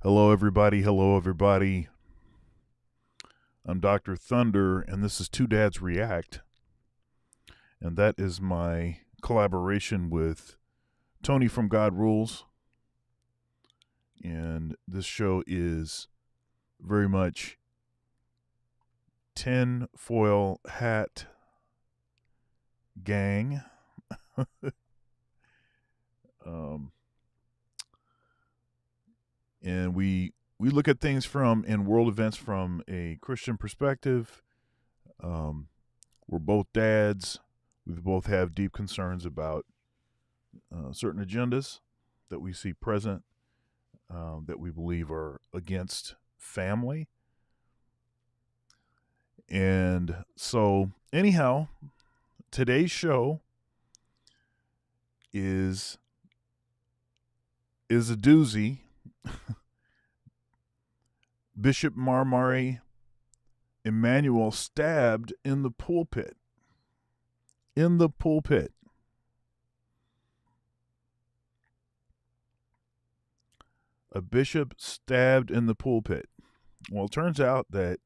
Hello, everybody. Hello, everybody. I'm Dr. Thunder, and this is Two Dads React. And that is my collaboration with Tony from God Rules. And this show is very much tin foil hat gang. And we look at things in world events from a Christian perspective. We're both dads. We both have deep concerns about certain agendas that we see present that we believe are against family. And so, anyhow, today's show is a doozy. Bishop Marmari Emmanuel stabbed in the pulpit. In the pulpit. A bishop stabbed in the pulpit. Well, it turns out that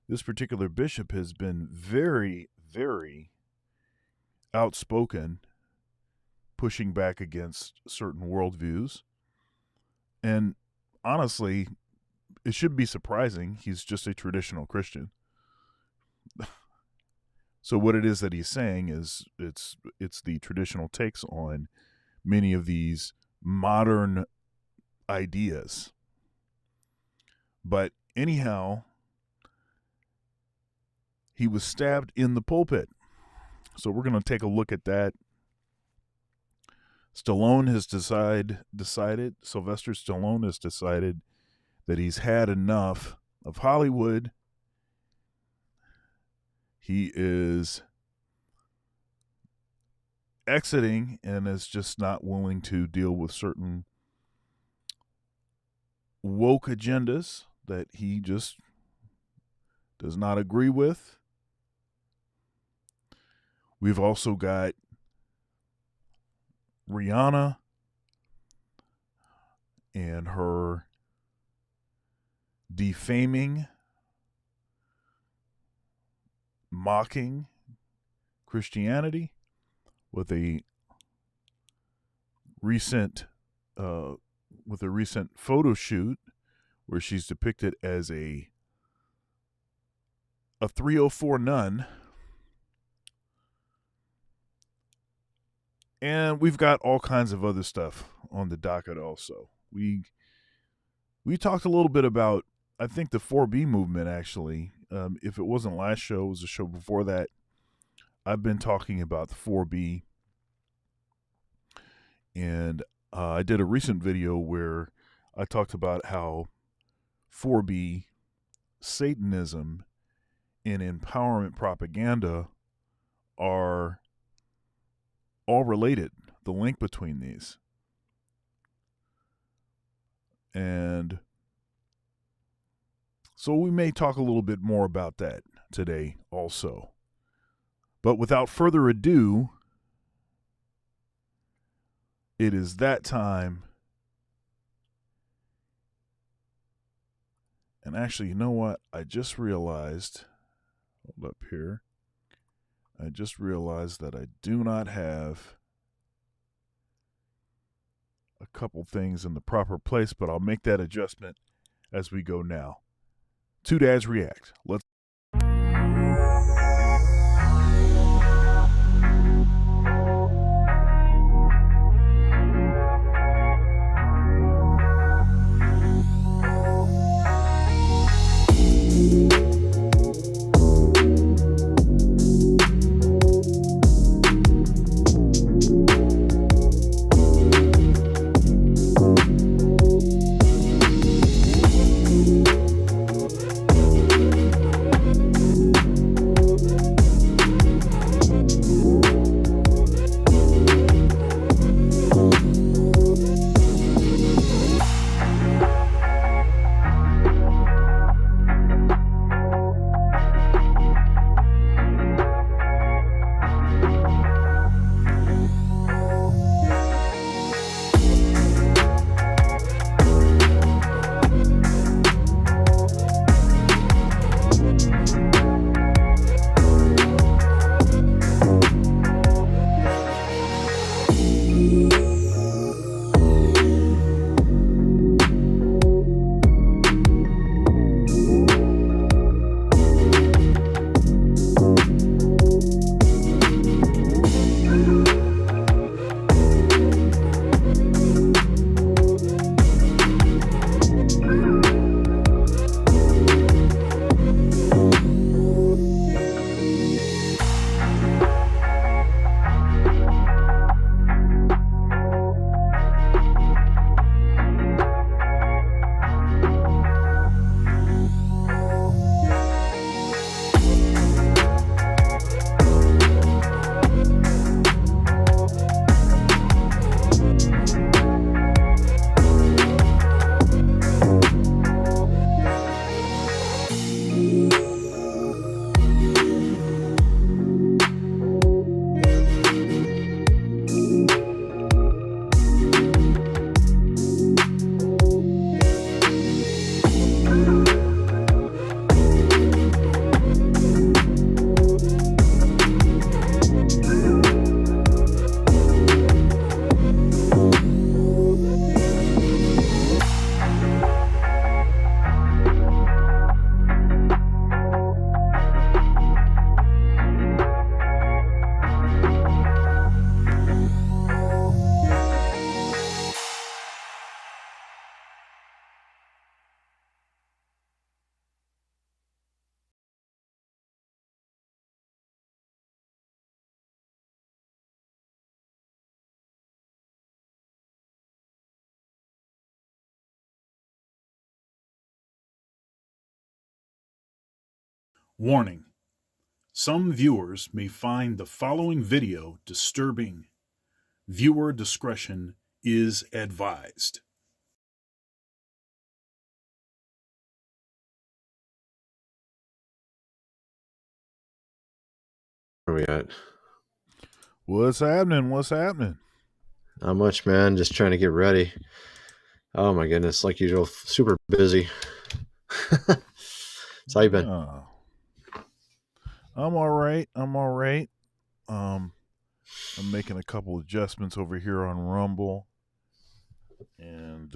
this particular bishop has been very, very outspoken, pushing back against certain worldviews. And honestly, it shouldn't be surprising. He's just a traditional Christian. So what it is that he's saying is it's the traditional takes on many of these modern ideas. But anyhow, he was stabbed in the pulpit. So we're going to take a look at that. Stallone has decided, Sylvester Stallone has decided that he's had enough of Hollywood. He is exiting and is just not willing to deal with certain woke agendas that he just does not agree with. We've also got Rihanna and her defaming, mocking Christianity with a recent photo shoot where she's depicted as a 304 nun. And we've got all kinds of other stuff on the docket also. We talked a little bit about, I think, the 4B movement, actually. If it wasn't last show, it was the show before that. I've been talking about the 4B. And I did a recent video where I talked about how 4B, Satanism, and empowerment propaganda are all related, the link between these. And so we may talk a little bit more about that today also. But without further ado, it is that time. And actually, you know what? I just realized, hold up here. I just realized that I do not have a couple things in the proper place, but I'll make that adjustment as we go now. Two Dads React. Let's. Warning: some viewers may find the following video disturbing. Viewer discretion is advised. Where are we at? What's happening? What's happening? Not much, man. Just trying to get ready. Oh my goodness, like usual, super busy. So how you been? I'm all right. I'm making a couple adjustments over here on Rumble. And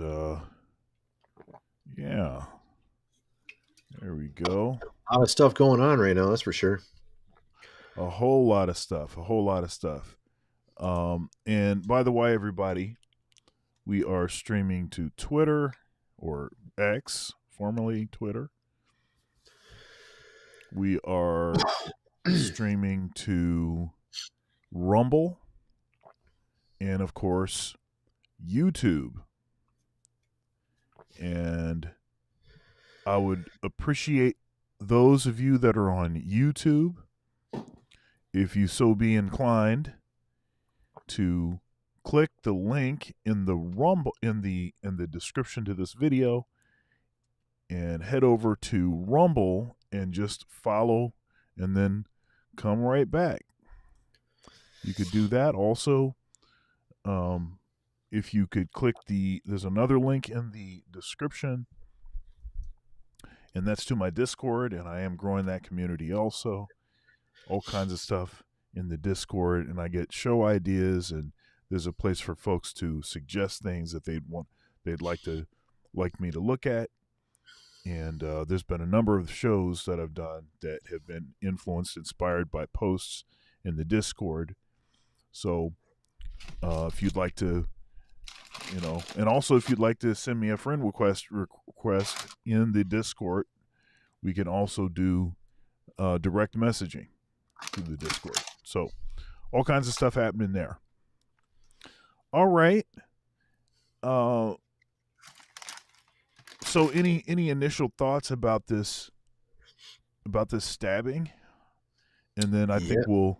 yeah. There we go. A lot of stuff going on right now, that's for sure. A whole lot of stuff. And by the way, everybody, we are streaming to Twitter, or X, formerly Twitter. We are streaming to Rumble, and of course, YouTube. And I would appreciate those of you that are on YouTube, if you so be inclined, to click the link in the Rumble in the description to this video and head over to Rumble and just follow and then come right back. You could do that also. If you could click there's another link in the description, and that's to my Discord, and I am growing that community also. All kinds of stuff in the Discord, and I get show ideas, and there's a place for folks to suggest things that they'd like me to look at. And there's been a number of shows that I've done that have been inspired by posts in the Discord. So if you'd like to, and also if you'd like to send me a friend request in the Discord, we can also do direct messaging through the Discord. So all kinds of stuff happening there. All right. So any initial thoughts about this stabbing? And then I think I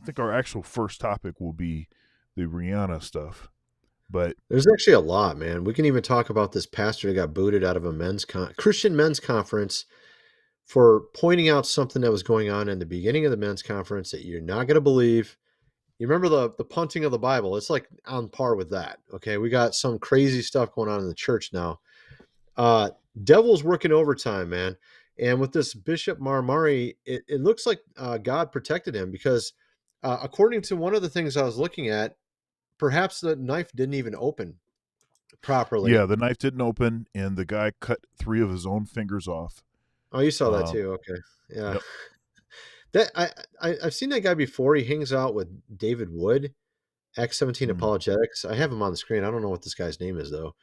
think our actual first topic will be the Rihanna stuff. But there's actually a lot, man. We can even talk about this pastor that got booted out of a Christian men's conference for pointing out something that was going on in the beginning of the men's conference that you're not going to believe. You remember the punting of the Bible? It's like on par with that. Okay, we got some crazy stuff going on in the church now. Devil's working overtime, man. And with this Bishop Marmari, it looks like God protected him because according to one of the things I was looking at, perhaps the knife didn't even open properly. Yeah, the knife didn't open, and the guy cut 3 of his own fingers off. Oh, you saw that too. Okay, yeah. Yep. That I've seen that guy before. He hangs out with David Wood, X17 Apologetics. I have him on the screen. I don't know what this guy's name is though.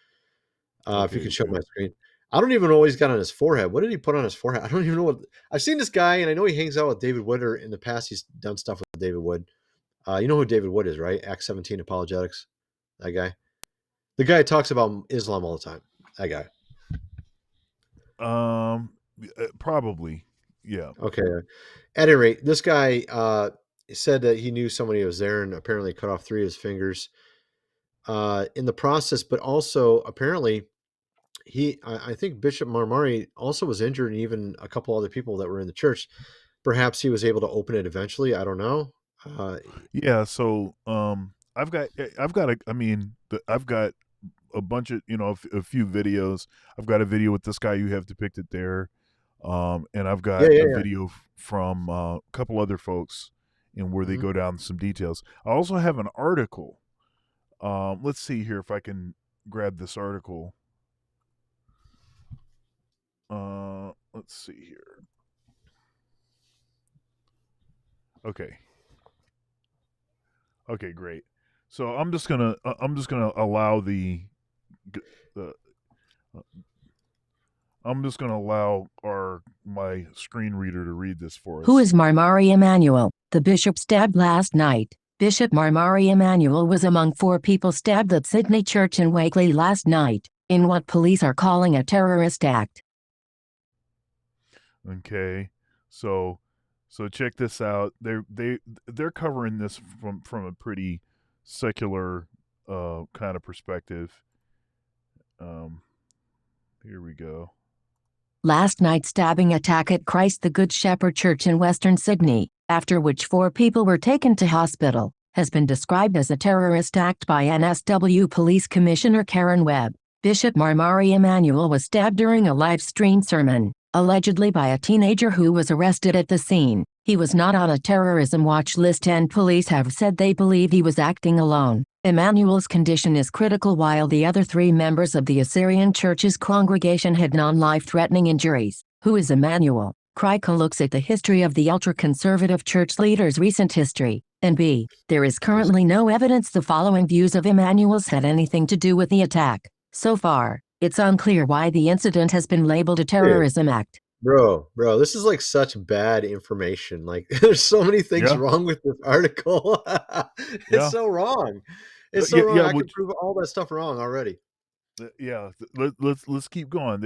If you could show my screen. I don't even know what he's got on his forehead. What did he put on his forehead? I don't even know what. I've seen this guy, and I know he hangs out with David Wood, or in the past he's done stuff with David Wood. You know who David Wood is, right? X17 Apologetics. That guy. The guy talks about Islam all the time. That guy. Probably. Yeah. Okay. At any rate, this guy said that he knew somebody was there and apparently cut off 3 of his fingers in the process, but also apparently I think Bishop Marmari also was injured, and even a couple other people that were in the church. Perhaps he was able to open it eventually. I don't know. Yeah. So I've got a bunch of, a few videos. I've got a video with this guy you have depicted there. And I've got a video from a couple other folks and where they go down some details. I also have an article. Let's see here if I can grab this article. Let's see here. Okay, great. So I'm just gonna allow my screen reader to read this for us. Who is Marmari Emmanuel, the bishop stabbed last night? Bishop Marmari Emmanuel was among 4 people stabbed at Sydney Church in Wakeley last night, in what police are calling a terrorist act. Okay, so check this out. They're covering this from a pretty secular kind of perspective. Um, Here we go. Last night's stabbing attack at Christ the Good Shepherd Church in Western Sydney, after which 4 people were taken to hospital, has been described as a terrorist act by NSW Police Commissioner Karen Webb. Bishop Marmari Emmanuel was stabbed during a live-streamed sermon, allegedly by a teenager who was arrested at the scene. He was not on a terrorism watch list and police have said they believe he was acting alone. Emmanuel's condition is critical while the other 3 members of the Assyrian Church's congregation had non-life-threatening injuries. Who is Emmanuel? Krika looks at the history of the ultra-conservative church leader's recent history, and B. There is currently no evidence the following views of Emmanuel's had anything to do with the attack. So far, it's unclear why the incident has been labeled a terrorism act. Bro, this is like such bad information. Like, there's so many things wrong with this article. It's so wrong. It's so wrong. I can prove all that stuff wrong already. Yeah, let's keep going.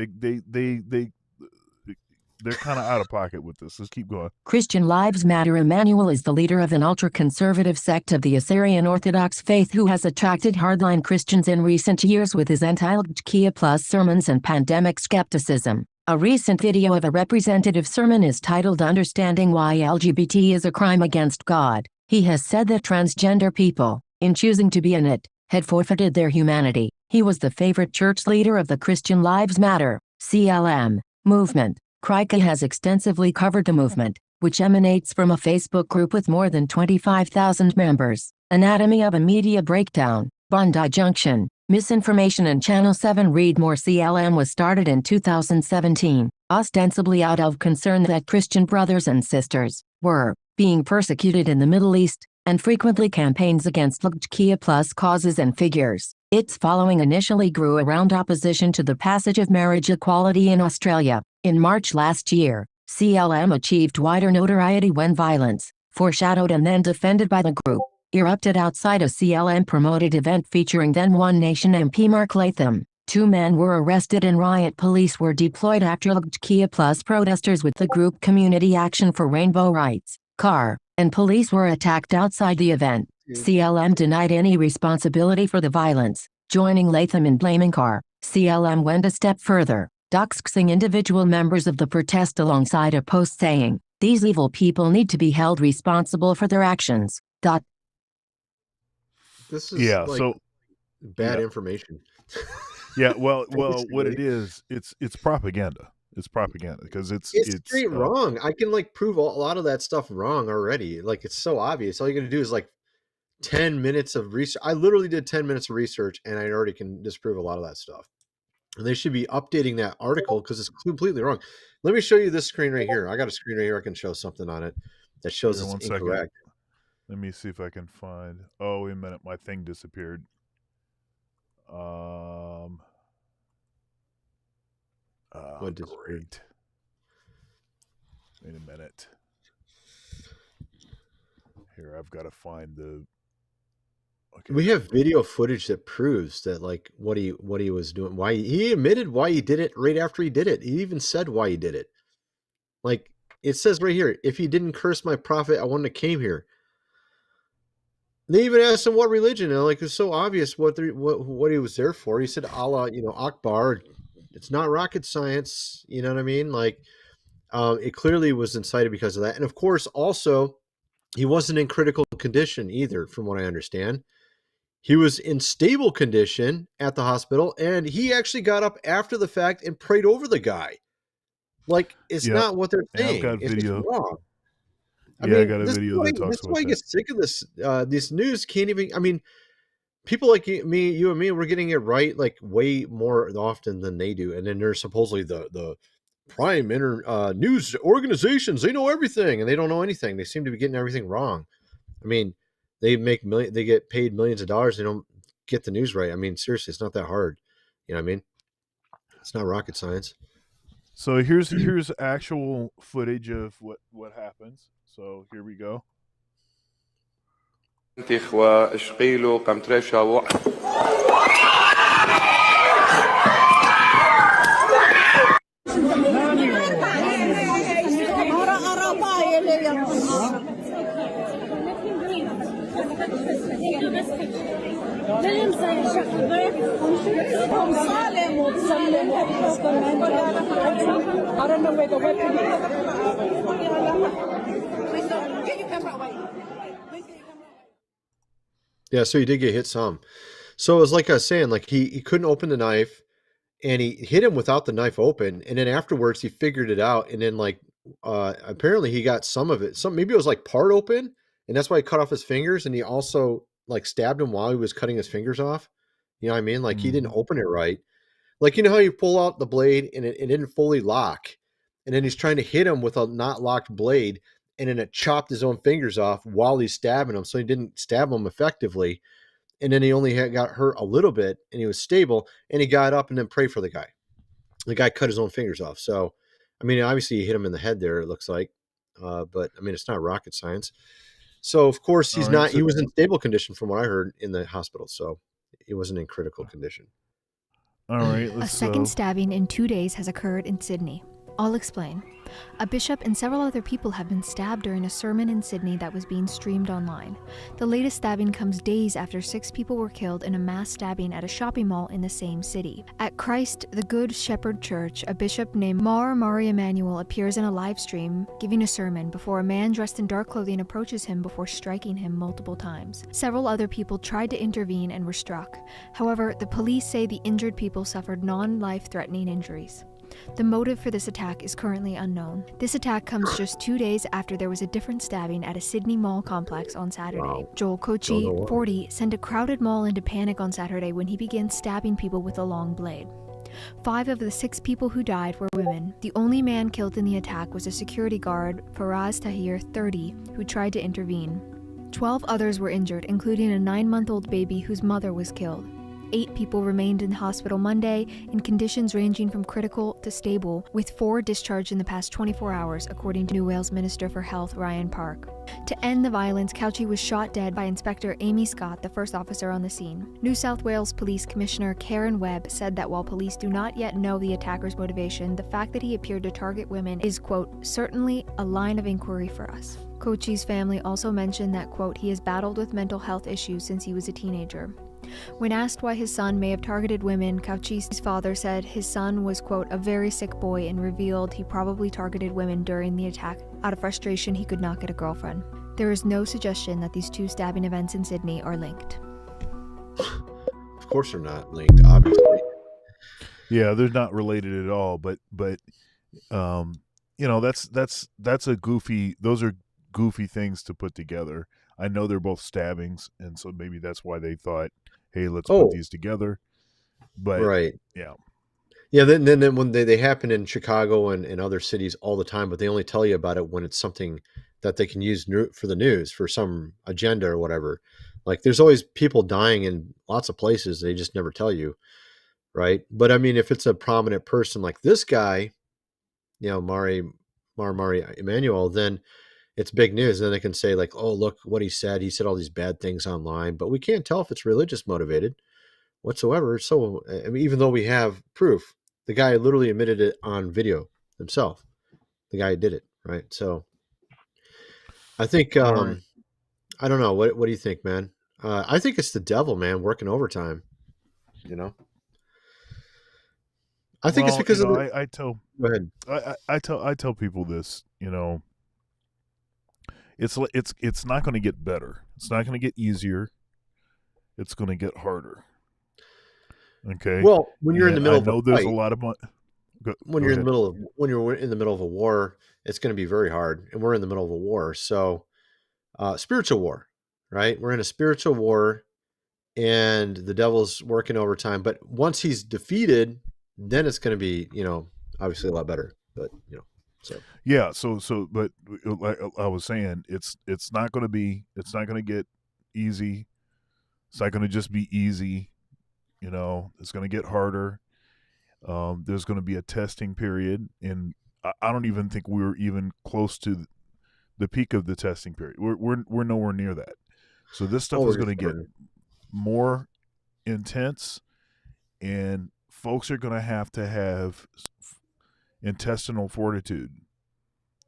They're kind of out of pocket with this. Let's keep going. Christian Lives Matter. Emmanuel is the leader of an ultra-conservative sect of the Assyrian Orthodox faith who has attracted hardline Christians in recent years with his anti-LGBTQ+ sermons and pandemic skepticism. A recent video of a representative sermon is titled "Understanding Why LGBT is a Crime Against God." He has said that transgender people, in choosing to be in it, had forfeited their humanity. He was the favorite church leader of the Christian Lives Matter (CLM) movement. Krika has extensively covered the movement, which emanates from a Facebook group with more than 25,000 members. Anatomy of a Media Breakdown, Bondi Junction, Misinformation and Channel 7. Read more. CLM was started in 2017, ostensibly out of concern that Christian brothers and sisters were being persecuted in the Middle East, and frequently campaigns against LGBTQ+ causes and figures. Its following initially grew around opposition to the passage of marriage equality in Australia. In March last year, CLM achieved wider notoriety when violence, foreshadowed and then defended by the group, erupted outside a CLM-promoted event featuring then One Nation MP Mark Latham. 2 men were arrested and riot police were deployed after LGBTQ+ protesters with the group Community Action for Rainbow Rights, CAR, and police were attacked outside the event. CLM denied any responsibility for the violence, joining Latham in blaming CAR. CLM went a step further, doxing individual members of the protest alongside a post saying, "These evil people need to be held responsible for their actions." This is bad information. Well, what it is, it's propaganda. It's propaganda because it's straight wrong. I can prove a lot of that stuff wrong already. It's so obvious. All you got to do is 10 minutes of research. I literally did 10 minutes of research and I already can disprove a lot of that stuff. And they should be updating that article because it's completely wrong. Let me show you this screen right here. I got a screen right here. I can show something on it that shows it's incorrect. Let me see if I can find. Oh, wait a minute. My thing disappeared. What disappeared? Great. Wait a minute. Here, I've got to find the. Okay. We have video footage that proves that what he was doing. Why he admitted why he did it right after he did it. He even said why he did it. It says right here, if he didn't curse my prophet, I wouldn't have came here. They even asked him what religion, and it's so obvious what he was there for. He said Allah, Akbar. It's not rocket science. You know what I mean? It clearly was incited because of that. And of course, also, he wasn't in critical condition either, from what I understand. He was in stable condition at the hospital, and he actually got up after the fact and prayed over the guy. It's not what they're saying. I've got it's video. Wrong. I got a video that talks about that. That's why I get sick of this. This news can't even. People like me, you and me, we're getting it right way more often than they do, and then they're supposedly the prime news organizations. They know everything, and they don't know anything. They seem to be getting everything wrong. They get paid millions of dollars. They don't get the news right. Seriously, it's not that hard. You know what I mean? It's not rocket science. So here's actual footage of what happens. So here we go. I don't know where the weapon Yeah, so he did get hit some. So it was like I was saying, like he couldn't open the knife, and he hit him without the knife open, and then afterwards he figured it out, and then like apparently he got some of it. Some maybe it was like part open, and that's why he cut off his fingers, and he also like stabbed him while he was cutting his fingers off. You know what I mean? Like he didn't open it right. Like you know how you pull out the blade and it didn't fully lock, and then he's trying to hit him with a not locked blade, and then it chopped his own fingers off while he's stabbing him, so he didn't stab him effectively. And then he only got hurt a little bit, and he was stable, and he got up and then prayed for the guy. The guy cut his own fingers off. So, I mean, obviously he hit him in the head there, it looks like. But I mean, it's not rocket science. So, of course, he was in stable condition from what I heard in the hospital. So he wasn't in critical condition. All right. A second stabbing in 2 days has occurred in Sydney. I'll explain. A bishop and several other people have been stabbed during a sermon in Sydney that was being streamed online. The latest stabbing comes days after 6 people were killed in a mass stabbing at a shopping mall in the same city. At Christ the Good Shepherd Church, a bishop named Emmanuel appears in a live stream giving a sermon before a man dressed in dark clothing approaches him before striking him multiple times. Several other people tried to intervene and were struck. However, the police say the injured people suffered non-life-threatening injuries. The motive for this attack is currently unknown. This attack comes just 2 days after there was a different stabbing at a Sydney mall complex on Saturday. Wow. Joel Kochi, 40, sent a crowded mall into panic on Saturday when he began stabbing people with a long blade. 5 of the 6 people who died were women. The only man killed in the attack was a security guard, Faraz Tahir, 30, who tried to intervene. 12 others were injured, including a 9-month-old baby whose mother was killed. 8 people remained in the hospital Monday in conditions ranging from critical to stable, with 4 discharged in the past 24 hours, according to New Wales Minister for Health Ryan Park. To end the violence, Cauchy was shot dead by Inspector Amy Scott, the first officer on the scene. New South Wales Police Commissioner Karen Webb said that while police do not yet know the attacker's motivation, the fact that he appeared to target women is, quote, certainly a line of inquiry for us. Cauchy's family also mentioned that, quote, he has battled with mental health issues since he was a teenager. When asked why his son may have targeted women, Cauchy's father said his son was, quote, a very sick boy, and revealed he probably targeted women during the attack. Out of frustration, he could not get a girlfriend. There is no suggestion that these 2 stabbing events in Sydney are linked. Of course they're not linked, obviously. Yeah, they're not related at all. But you know, that's a goofy. Those are goofy things to put together. I know they're both stabbings, and so maybe that's why they thought, hey, let's put these together. But right. Yeah. Yeah, then when they happen in Chicago and other cities all the time, but they only tell you about it when it's something that they can use for the news, for some agenda or whatever. Like there's always people dying in lots of places. They just never tell you. Right. But I mean, if it's a prominent person like this guy, you know, Mari Emmanuel, then it's big news. Then they can say like, oh, look what he said. He said all these bad things online, but we can't tell if it's religious motivated whatsoever. So, I mean, even though we have proof, the guy literally admitted it on video himself. The guy did it. Right. So I think, right. I don't know. What do you think, man? I think it's the devil, man, working overtime, you know? I think it's because of the... I tell. Go ahead. I tell people this. You know, it's not going to get better. It's not going to get easier. It's going to get harder. Okay. Well, when you're in the middle I know of a there's fight, a lot of when you're in the middle of a war, it's going to be very hard, and we're in the middle of a war. So, spiritual war, right? We're in a spiritual war, and the devil's working overtime. But once he's defeated, then it's going to be, you know, obviously a lot better. But you know, so yeah. But like I was saying, it's not going to get easy. It's not going to just be easy. You know, it's going to get harder. There's going to be a testing period, and I don't even think we're even close to the peak of the testing period. We're nowhere near that. So this stuff is going to get more intense, and folks are going to have intestinal fortitude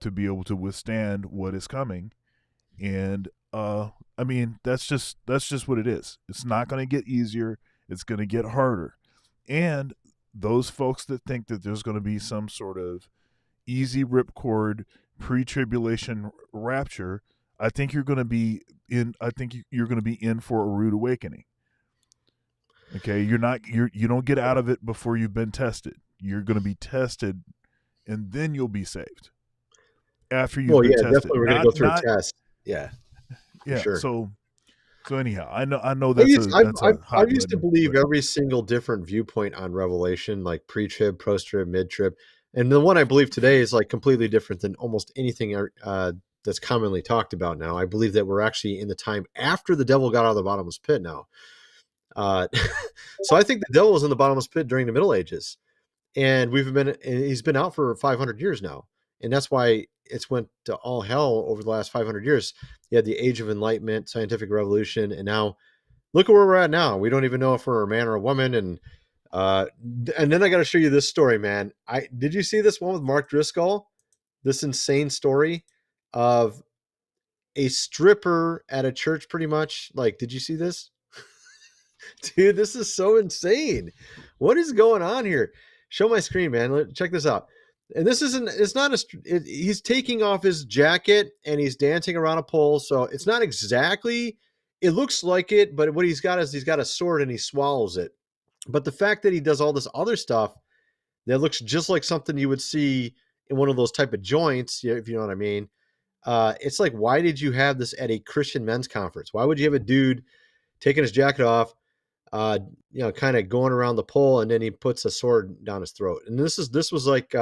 to be able to withstand what is coming. And I mean, that's just what it is. It's not going to get easier. It's going to get harder. And those folks that think that there's going to be some sort of easy ripcord pre-tribulation rapture, I think you're going to be in. I think you're going to be in for a rude awakening. Okay, you don't get out of it before you've been tested. You're going to be tested, and then you'll be saved. After you've been tested, definitely we're going to go through a test. Yeah, for yeah. sure. So anyhow, I know that's I used to believe every single different viewpoint on Revelation, like pre-trib, post-trib, mid-trib, and the one I believe today is like completely different than almost anything that's commonly talked about now. I believe that we're actually in the time after the devil got out of the bottomless pit now. So I think the devil was in the bottomless pit during the Middle Ages, and he's been out for 500 years now, and that's why it's went to all hell over the last 500 years. You had the Age of Enlightenment, scientific revolution, and now look at where we're at now. We don't even know if we're a man or a woman, and then I got to show you this story, man. Did you see this one with Mark Driscoll? This insane story of a stripper at a church, pretty much. Like, did you see this? Dude, this is so insane. What is going on here? Show my screen, man. Check this out. And this he's taking off his jacket and he's dancing around a pole. So it's not exactly, it looks like it, but what he's got is he's got a sword and he swallows it. But the fact that he does all this other stuff that looks just like something you would see in one of those type of joints, if you know what I mean. It's like, why did you have this at a Christian men's conference? Why would you have a dude taking his jacket off, kind of going around the pole, and then he puts a sword down his throat? And this was like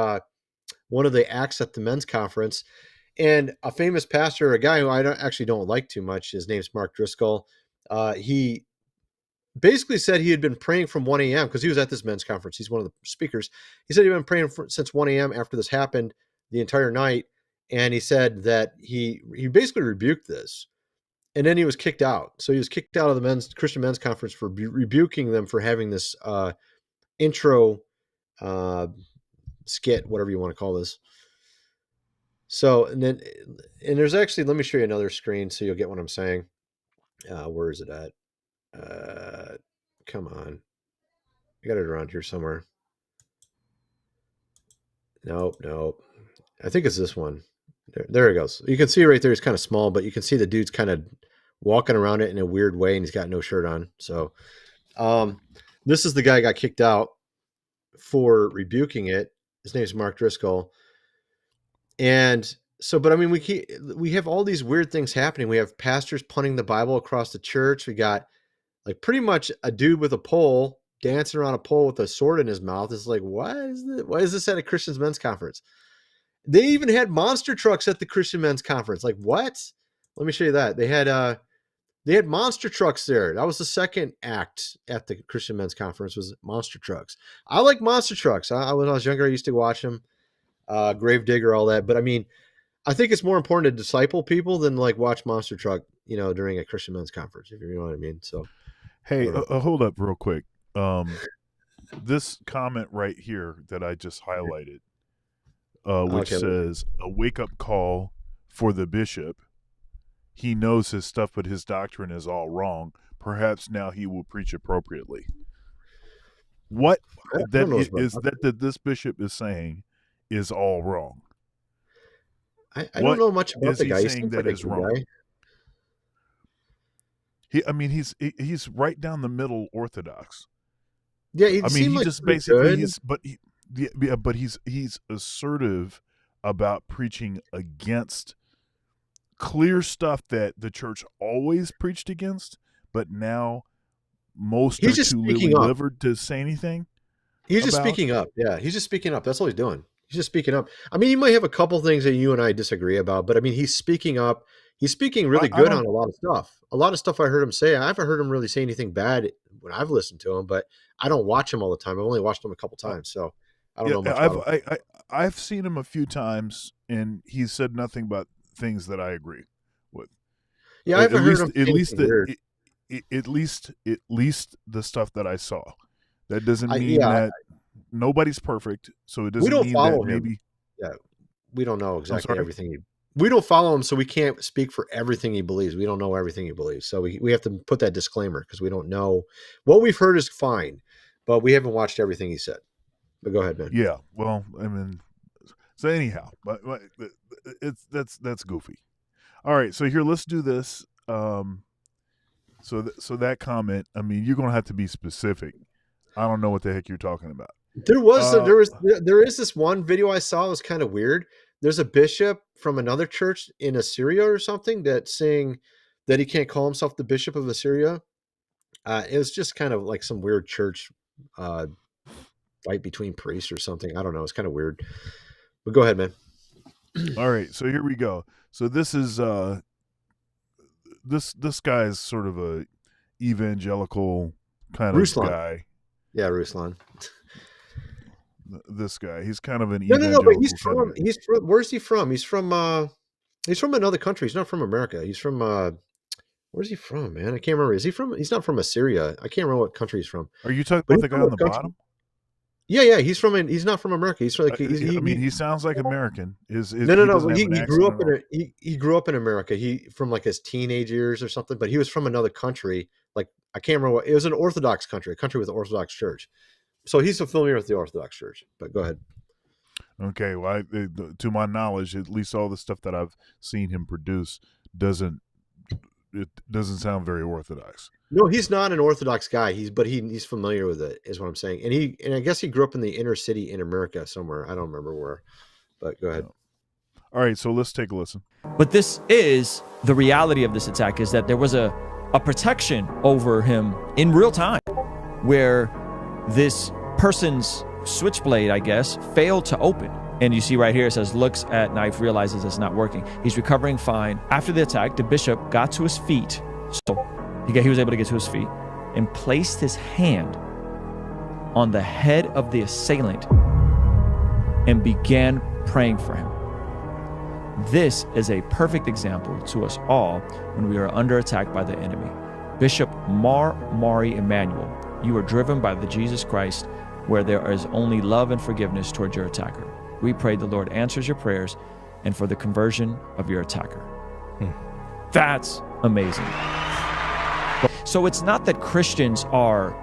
one of the acts at the men's conference, and a famous pastor, a guy who I don't like too much. His name's Mark Driscoll. He basically said he had been praying from 1 a.m. because he was at this men's conference. He's one of the speakers. He said he'd been praying since 1 a.m. after this happened the entire night. And he said that he basically rebuked this. And then he was kicked out. So he was kicked out of the Christian men's conference for rebuking them for having this intro skit, whatever you want to call this. So, and there's actually, let me show you another screen so you'll get what I'm saying. Where is it at? Come on. I got it around here somewhere. Nope. I think it's this one. There it goes. You can see right there, it's kind of small, but you can see the dude's kind of walking around it in a weird way, and he's got no shirt on. So this is the guy who got kicked out for rebuking it. His name is Mark Driscoll. And so, but I mean, we have all these weird things happening. We have pastors punting the Bible across the church. We got like pretty much a dude with a pole dancing around a pole with a sword in his mouth. It's like, why is this at a Christian men's conference? They even had monster trucks at the Christian men's conference. Like, what? Let me show you that. They had monster trucks there. That was the second act at the Christian men's conference, was monster trucks. I like monster trucks. When I was younger, I used to watch them, Gravedigger, all that. But I mean, I think it's more important to disciple people than like watch monster truck, during a Christian men's conference, if you know what I mean. So, hey, hold up real quick. This comment right here that I just highlighted, which says a wake-up call for the bishop. He knows his stuff, but his doctrine is all wrong. Perhaps now he will preach appropriately. What that this bishop is saying is all wrong. I don't know much about the guy. He's saying that is wrong. He's right down the middle Orthodox. Yeah, he just basically he's assertive about preaching against clear stuff that the church always preached against, but now most are too liver to say anything. He's just speaking up. Yeah, he's just speaking up. That's all he's doing. He's just speaking up. I mean, he might have a couple things that you and I disagree about, but I mean, he's speaking up. He's speaking really good on a lot of stuff. A lot of stuff I heard him say. I haven't heard him really say anything bad when I've listened to him, but I don't watch him all the time. I've only watched him a couple times, so I don't know much about him. I've seen him a few times, and he's said nothing but things that I agree with. Yeah, I haven't heard him at least the stuff that I saw. That doesn't mean that nobody's perfect, so it doesn't mean that maybe. Yeah, we don't know exactly everything. we don't follow him, so we can't speak for everything he believes. We don't know everything he believes. So we have to put that disclaimer because we don't know. What we've heard is fine, but we haven't watched everything he said. But go ahead, man. Yeah. Well, I mean, so anyhow, but that's goofy. All right. So here, let's do this. So that comment, I mean, you're going to have to be specific. I don't know what the heck you're talking about. There is this one video I saw. It was kind of weird. There's a bishop from another church in Assyria or something that's saying that he can't call himself the bishop of Assyria. It was just kind of like some weird church fight between priests or something. I don't know. It's kind of weird. But go ahead, man. All right. So here we go. So this is this guy is sort of a evangelical kind Ruslan. of guy. Yeah, Ruslan. This guy, he's kind of an No, evangelical. but he's from. Where's he from? He's from another country. He's not from America. He's from where's he from, man? I can't remember. He's not from Assyria. I can't remember what country he's from. Are you talking about the guy on the bottom? Yeah. He's not from America. He's from, like he sounds like American. No. He grew up he grew up in America. He from like his teenage years or something, but he was from another country. Like I can't remember what it was, an Orthodox country, a country with an Orthodox church. So he's familiar with the Orthodox Church. But go ahead. Okay, well, to my knowledge, at least all the stuff that I've seen him produce doesn't sound very Orthodox. No, he's not an Orthodox guy. He's familiar with it, is what I'm saying. And I guess he grew up in the inner city in America somewhere. I don't remember where. But go ahead. All right, so let's take a listen. But this is the reality of this attack, is that there was a protection over him in real time, where this person's switchblade, I guess, failed to open. And you see right here, it says, looks at knife, realizes it's not working. He's recovering fine. After the attack, the bishop got to his feet. So he was able to get to his feet and placed his hand on the head of the assailant and began praying for him. This is a perfect example to us all when we are under attack by the enemy. Bishop Mari Emmanuel, you are driven by the Jesus Christ, where there is only love and forgiveness towards your attacker. We pray the Lord answers your prayers and for the conversion of your attacker. That's amazing. So it's not that Christians are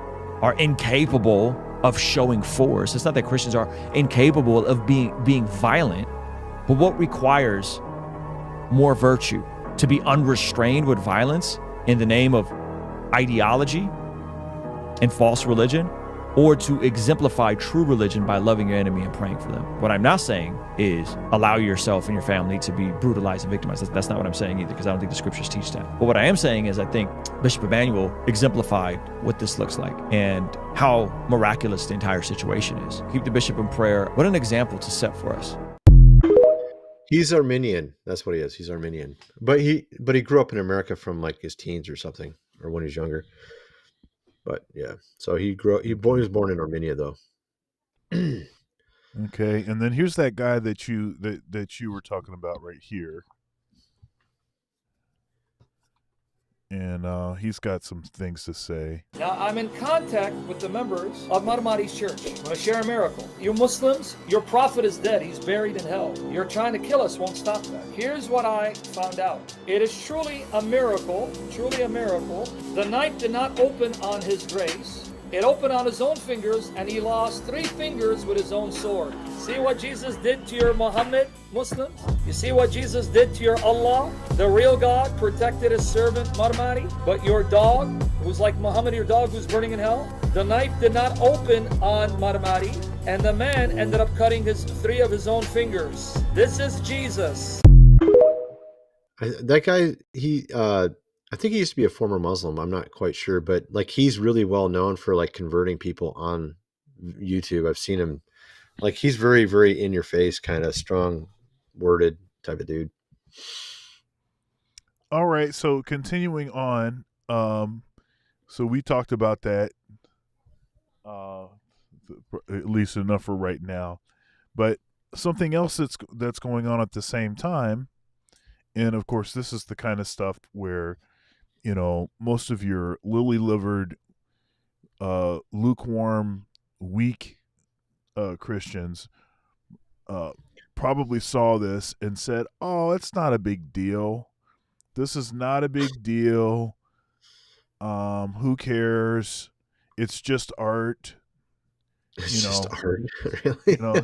incapable of showing force. It's not that Christians are incapable of being violent, but what requires more virtue? To be unrestrained with violence in the name of ideology and false religion, or to exemplify true religion by loving your enemy and praying for them. What I'm not saying is allow yourself and your family to be brutalized and victimized. That's not what I'm saying either, because I don't think the scriptures teach that. But what I am saying is I think Bishop Emmanuel exemplified what this looks like and how miraculous the entire situation is. Keep the bishop in prayer. What an example to set for us. He's Armenian. That's what he is. He's Armenian. But he grew up in America from like his teens or something, or when he was younger. But yeah, so he was born in Armenia though. Okay, and then here's that guy that you were talking about right here. And he's got some things to say. Now, I'm in contact with the members of Marmari's church. I'm going to share a miracle. You Muslims, your prophet is dead. He's buried in hell. You're trying to kill us, won't stop that. Here's what I found out. It is truly a miracle, truly a miracle. The knife did not open on his grace. It opened on his own fingers, and he lost 3 fingers with his own sword. See what Jesus did to your Muhammad, Muslims? You see what Jesus did to your Allah? The real God protected his servant Marmari, but your dog, who's like Muhammad, your dog who's burning in hell, the knife did not open on Marmari, and the man ended up cutting 3 of his own fingers. This is Jesus. That guy, I think he used to be a former Muslim. I'm not quite sure, but like he's really well known for like converting people on YouTube. I've seen him, like he's very, very in your face, kind of strong worded type of dude. All right, so continuing on, so we talked about that, at least enough for right now. But something else that's going on at the same time, and of course, this is the kind of stuff where, you know, most of your lily-livered, lukewarm, weak Christians probably saw this and said, "Oh, it's not a big deal. This is not a big deal. Who cares? It's just art." It's You just know, art.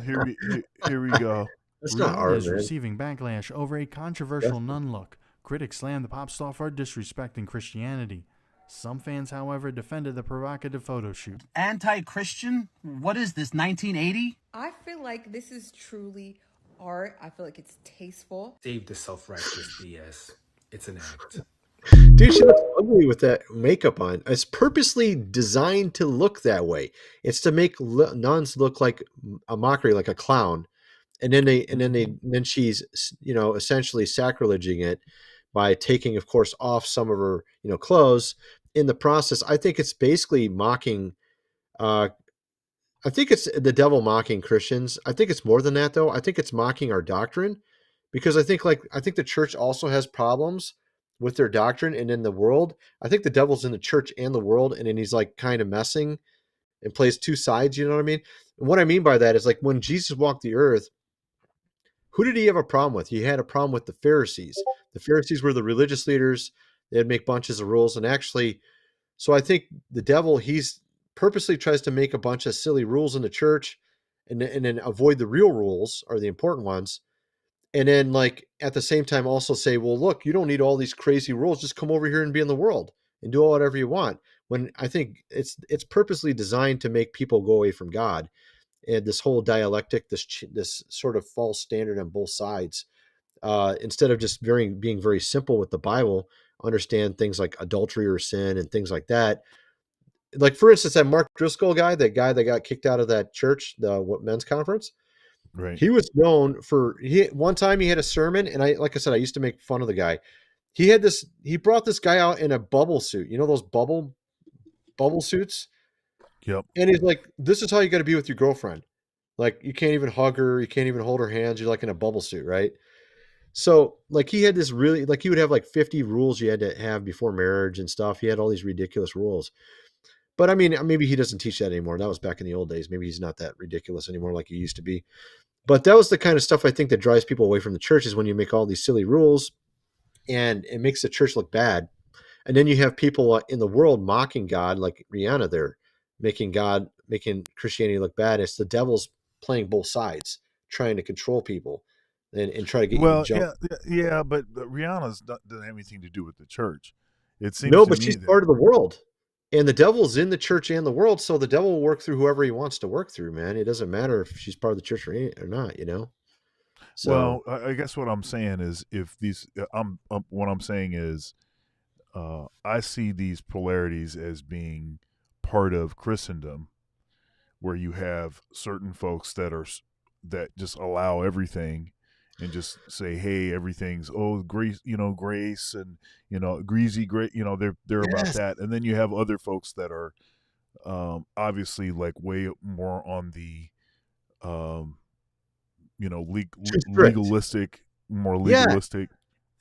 Really? here we go. That's not Rihanna art, is man. receiving backlash over a controversial nun look. Critics slammed the pop star for disrespecting Christianity. Some fans, however, defended the provocative photo shoot. Anti-Christian? What is this, 1980? I feel like this is truly art. I feel like it's tasteful. Save the self-righteous BS. It's an act. Dude, she looks ugly with that makeup on. It's purposely designed to look that way. It's to make nuns look like a mockery, like a clown. And then she's, essentially sacrileging it by taking, of course, off some of her, clothes. In the process, I think it's basically mocking. I think it's the devil mocking Christians. I think it's more than that, though. I think it's mocking our doctrine, because I think the church also has problems with their doctrine, and in the world, I think the devil's in the church and the world, and then he's like kind of messing and plays two sides. You know what I mean? And what I mean by that is, like, when Jesus walked the earth, who did he have a problem with? He had a problem with the Pharisees. The Pharisees were the religious leaders. They'd make bunches of rules, and actually, so I think the devil, he's purposely tries to make a bunch of silly rules in the church, and then avoid the real rules, or the important ones. And then, like, at the same time also say, well, look, you don't need all these crazy rules. Just come over here and be in the world and do whatever you want. When I think it's purposely designed to make people go away from God. And this whole dialectic, this sort of false standard on both sides, instead of just being very simple with the Bible, understand things like adultery or sin and things like that. Like, for instance, that Mark Driscoll guy, that guy that got kicked out of that church, the men's conference. Right. He was known for one time he had a sermon, and like I said, I used to make fun of the guy. He brought this guy out in a bubble suit. You know those bubble suits? Yep. And he's like, "This is how you got to be with your girlfriend. Like, you can't even hug her, you can't even hold her hands. You're like in a bubble suit, right?" So, like, he had this really, like, he would have like 50 rules you had to have before marriage and stuff. He had all these ridiculous rules. But I mean, maybe he doesn't teach that anymore. That was back in the old days. Maybe he's not that ridiculous anymore like he used to be. But that was the kind of stuff I think that drives people away from the church, is when you make all these silly rules and it makes the church look bad. And then you have people in the world mocking God, like Rihanna there, making Christianity look bad. It's the devil's playing both sides, trying to control people and try to get you to jump. Yeah, but Rihanna's doesn't have anything to do with the church. It seems No, to but me she's that, part of the world. And the devil's in the church and the world, so the devil will work through whoever he wants to work through, man. It doesn't matter if she's part of the church or not, So, well, I guess what I'm saying is, if these, what I'm saying is, I see these polarities as being part of Christendom, where you have certain folks that just allow everything and just say, "Hey, everything's grace, grace, and greasy, great." They're about yes, that, and then you have other folks that are obviously like way more on the too strict. legalistic, more Yeah, legalistic.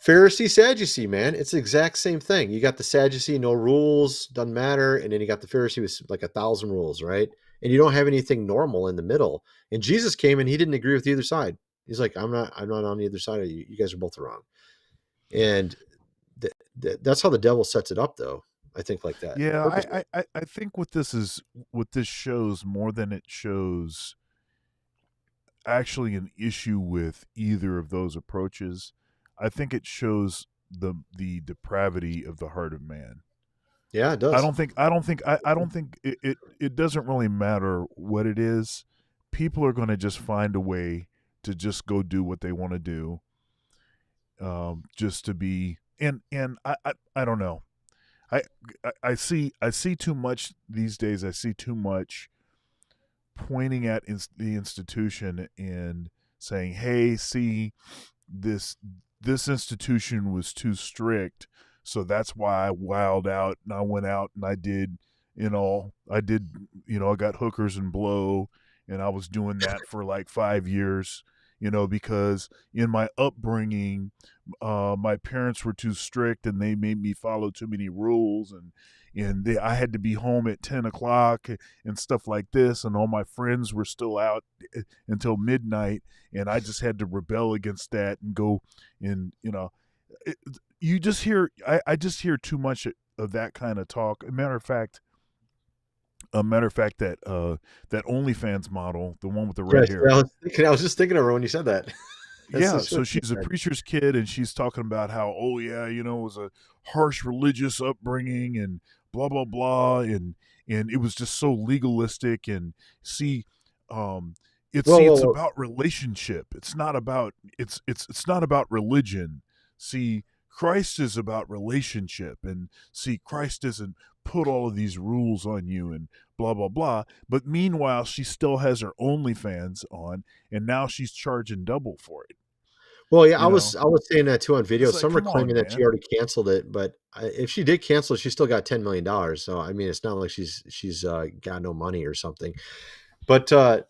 Pharisee, Sadducee, man. It's the exact same thing. You got the Sadducee, no rules, doesn't matter. And then you got the Pharisee with like 1,000 rules, right? And you don't have anything normal in the middle. And Jesus came and he didn't agree with either side. He's like, I'm not on either side of you. You guys are both wrong. And that's how the devil sets it up, though. I think like that. Yeah, Purposely. I think what this shows, more than it shows actually an issue with either of those approaches, I think it shows the depravity of the heart of man. Yeah, it does. I don't think it doesn't really matter what it is. People are going to just find a way to just go do what they want to do, just to be. And I don't know. I see too much these days. I see too much pointing at the institution and saying, "Hey, see, this institution was too strict, so that's why I wilded out and I went out and I got hookers and blow, and I was doing that for like 5 years, because in my upbringing, my parents were too strict and they made me follow too many rules, and I had to be home at 10 o'clock and stuff like this, and all my friends were still out until midnight, and I just had to rebel against that and go, and it, you just hear I just hear too much of that kind of talk. A matter of fact, that OnlyFans model, the one with the red Yes, hair. I was just thinking of her when you said that. Yeah, so she's a preacher's kid, and she's talking about how, oh yeah, it was a harsh religious upbringing and blah blah blah, and it was just so legalistic. And see, it's Whoa. about relationship. It's not about it's not about religion. See, Christ is about relationship, and see, Christ doesn't put all of these rules on you and blah blah blah. But meanwhile, she still has her OnlyFans on, and now she's charging double for it. Well, yeah, I was saying that too on video. It's like, Some are come on, claiming that she man. already canceled it, but if she did cancel, she still got $10 million. So I mean, it's not like she's got no money or something. But I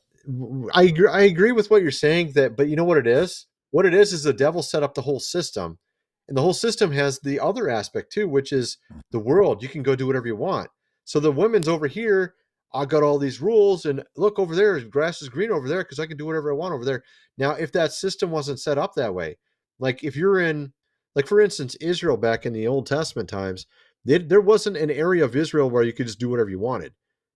agree with what you're saying. But you know what it is? What it is the devil set up the whole system, and the whole system has the other aspect too, which is the world. You can go do whatever you want. So the women's over here. I got all these rules, and look over there, grass is green over there because I can do whatever I want over there. Now, if that system wasn't set up that way, like if you're in, like for instance, Israel back in the Old Testament times, there wasn't an area of Israel where you could just do whatever you wanted,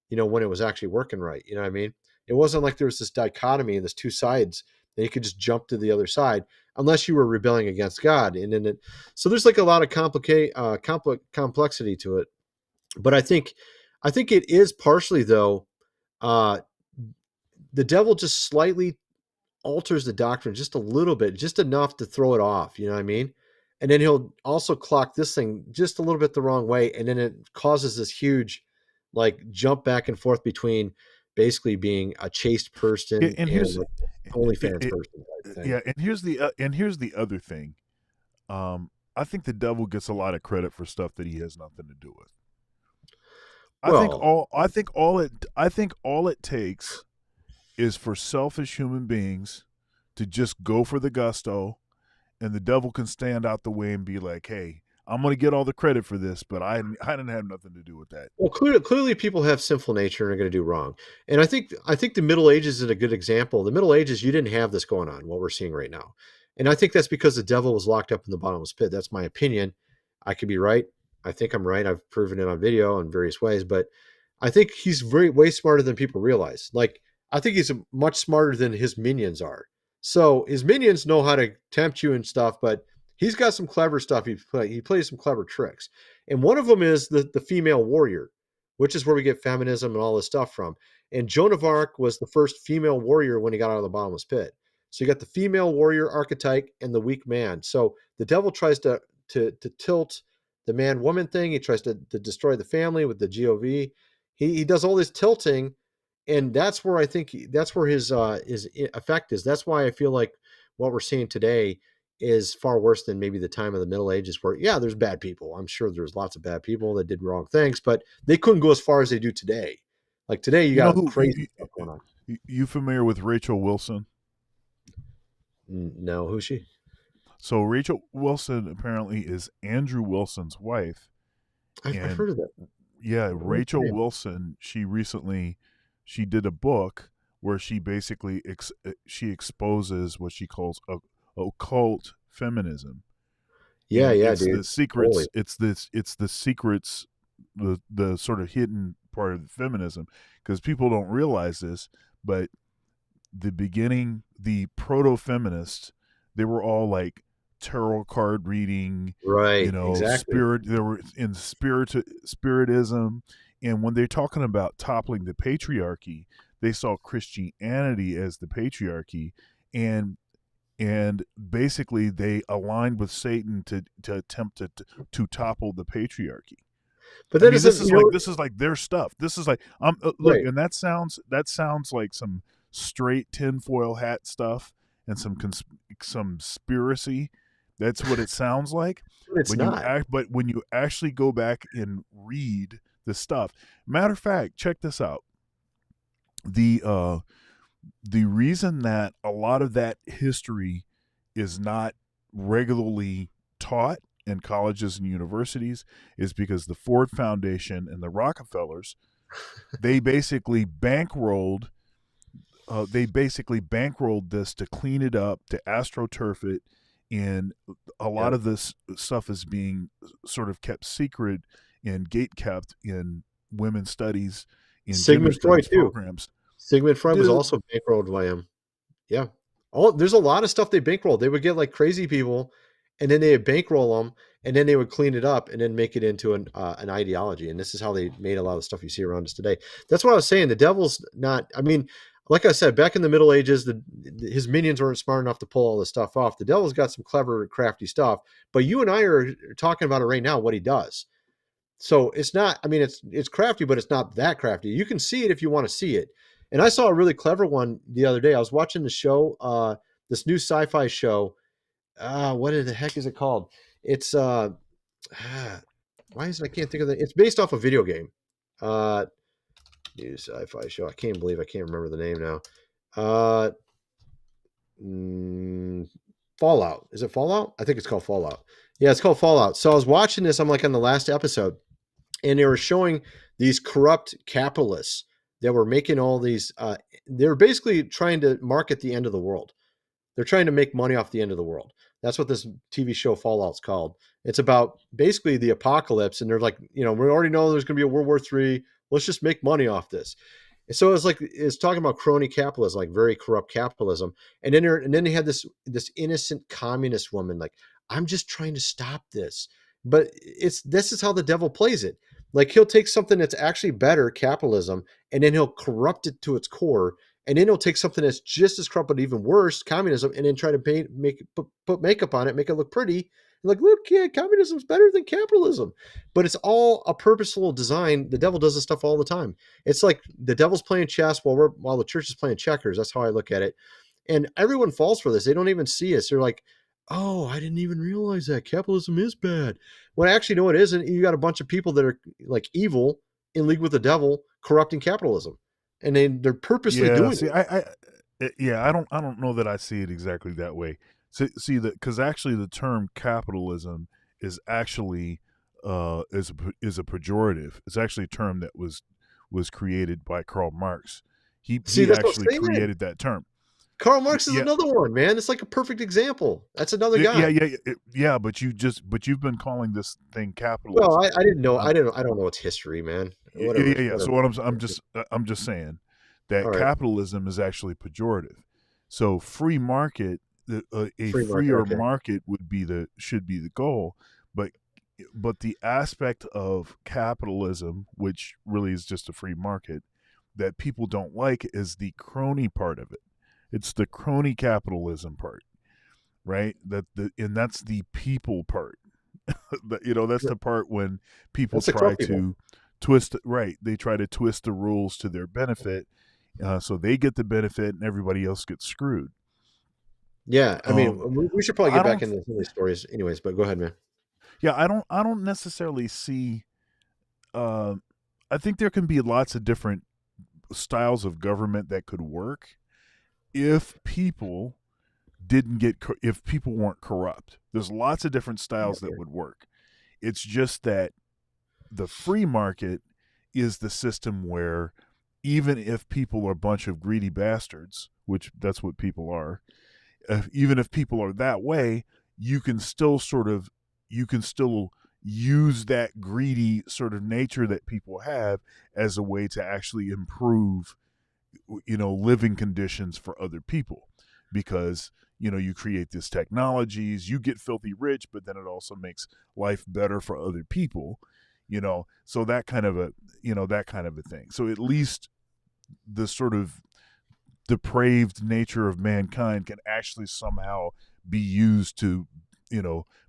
when it was actually working right. You know what I mean? It wasn't like there was this dichotomy and there's two sides that you could just jump to the other side unless you were rebelling against God. And then so there's like a lot of complexity to it. But I think it is partially though, the devil just slightly alters the doctrine just a little bit, just enough to throw it off. You know what I mean? And then he'll also clock this thing just a little bit the wrong way. And then it causes this huge like jump back and forth between basically being a chaste person And and here's like OnlyFans person type thing. yeah, and here's the other thing. I think the devil gets a lot of credit for stuff that he has nothing to do with. Well, I think all it takes is for selfish human beings to just go for the gusto, and the devil can stand out the way and be like, "Hey, I'm going to get all the credit for this, but I didn't have nothing to do with that." well, clearly people have sinful nature and are going to do wrong. And I think the Middle Ages is a good example. The Middle Ages, you didn't have this going on, what we're seeing right now. And I think that's because the devil was locked up in the bottomless pit. That's my opinion. I could be right. I think I'm right. I've proven it on video in various ways, but I think he's way smarter than people realize. Like, I think he's much smarter than his minions are. So his minions know how to tempt you and stuff, but he's got some clever stuff. He plays some clever tricks. And one of them is the female warrior, which is where we get feminism and all this stuff from. And Joan of Arc was the first female warrior when he got out of the bottomless pit. So you got the female warrior archetype and the weak man. So the devil tries to tilt the man-woman thing. He tries to destroy the family with the GOV. He does all this tilting, and that's where I think that's where his effect is. That's why I feel like what we're seeing today is far worse than maybe the time of the Middle Ages, where there's bad people. I'm sure there's lots of bad people that did wrong things, but they couldn't go as far as they do today. Like today, you got crazy stuff going on. You familiar with Rachel Wilson? No, who's she? So Rachel Wilson apparently is Andrew Wilson's wife. I've heard of that. Yeah, Rachel Wilson. She did a book where she basically she exposes what she calls occult feminism. Yeah, it's dude. the secrets. Totally. It's the secrets, the sort of hidden part of feminism, because people don't realize this, but the proto-feminists, they were all like tarot card reading, right? Exactly. They were in spiritism, and when they're talking about toppling the patriarchy, they saw Christianity as the patriarchy, and basically they aligned with Satan to attempt to topple the patriarchy. But that this is like their stuff. This is like look, right. And that sounds like some straight tinfoil hat stuff and some conspiracy. That's what it sounds like. It's not. But when you actually go back and read the stuff, matter of fact, check this out. The reason that a lot of that history is not regularly taught in colleges and universities is because the Ford Foundation and the Rockefellers, they basically bankrolled this to clean it up, to astroturf it, and a lot of this stuff is being sort of kept secret and gate kept in women's studies, in gender Sigmund Freud studies too. programs. Sigmund Freud was Dude. also bankrolled by him. Yeah. There's a lot of stuff they bankrolled. They would get like crazy people, and then they would bankroll them, and then they would clean it up and then make it into an ideology. And this is how they made a lot of the stuff you see around us today. That's what I was saying. The devil's not, I mean, like I said, back in the Middle Ages, his minions weren't smart enough to pull all this stuff off. The devil's got some clever, crafty stuff, but you and I are talking about it right now, what he does. So it's not, I mean, it's crafty, but it's not that crafty. You can see it if you want to see it. And I saw a really clever one the other day. I was watching the show, this new sci-fi show. What the heck is it called? It's why is it? I can't think of it. It's based off a video game. New sci-fi show. I can't believe I can't remember the name now. Fallout. Is it Fallout? I think it's called Fallout. Yeah, it's called Fallout. So I was watching this. I'm like on the last episode, and they were showing these corrupt capitalists that were making all these. They were basically trying to market the end of the world. They're trying to make money off the end of the world. That's what this TV show Fallout's called. It's about basically the apocalypse, and they're like, we already know there's going to be a World War III. Let's just make money off this. And so it's talking about crony capitalism, like very corrupt capitalism. And then they had this innocent communist woman, like, I'm just trying to stop this. But this is how the devil plays it. Like, he'll take something that's actually better, capitalism, and then he'll corrupt it to its core. And then he'll take something that's just as corrupt, but even worse, communism, and then try to put makeup on it, make it look pretty. Like, look, yeah, communism's better than capitalism. But it's all a purposeful design. The devil does this stuff all the time. It's like the devil's playing chess while the church is playing checkers. That's how I look at it. And everyone falls for this. They don't even see us. They're like, oh, I didn't even realize that capitalism is bad. When actually, no, it isn't. You got a bunch of people that are like evil in league with the devil, corrupting capitalism. And they're purposely doing it. I don't know that I see it exactly that way. See that, because actually the term capitalism is actually is a pejorative. It's actually a term that was created by Karl Marx. He actually created that term. Karl Marx is another one, man. It's like a perfect example. That's another guy. Yeah. But you've been calling this thing capitalism. Well, I didn't know. I don't know its history, man. Whatever, whatever. So I'm just saying that capitalism is actually pejorative. So free market, freer market should be the goal, but the aspect of capitalism, which really is just a free market, that people don't like is the crony part of it. It's the crony capitalism part, right? And that's the people part. That's the part when people try to twist. Right, they try to twist the rules to their benefit, so they get the benefit and everybody else gets screwed. Yeah, I mean, we should probably get back into some of these stories, anyways. But go ahead, man. Yeah, I don't necessarily see. I think there can be lots of different styles of government that could work if people weren't corrupt. There's lots of different styles that would work. It's just that the free market is the system where even if people are a bunch of greedy bastards, which that's what people are, even if people are that way, you can still use that greedy sort of nature that people have as a way to actually improve living conditions for other people, because you create these technologies, you get filthy rich, but then it also makes life better for other people, so that kind of a thing. So at least the sort of depraved nature of mankind can actually somehow be used to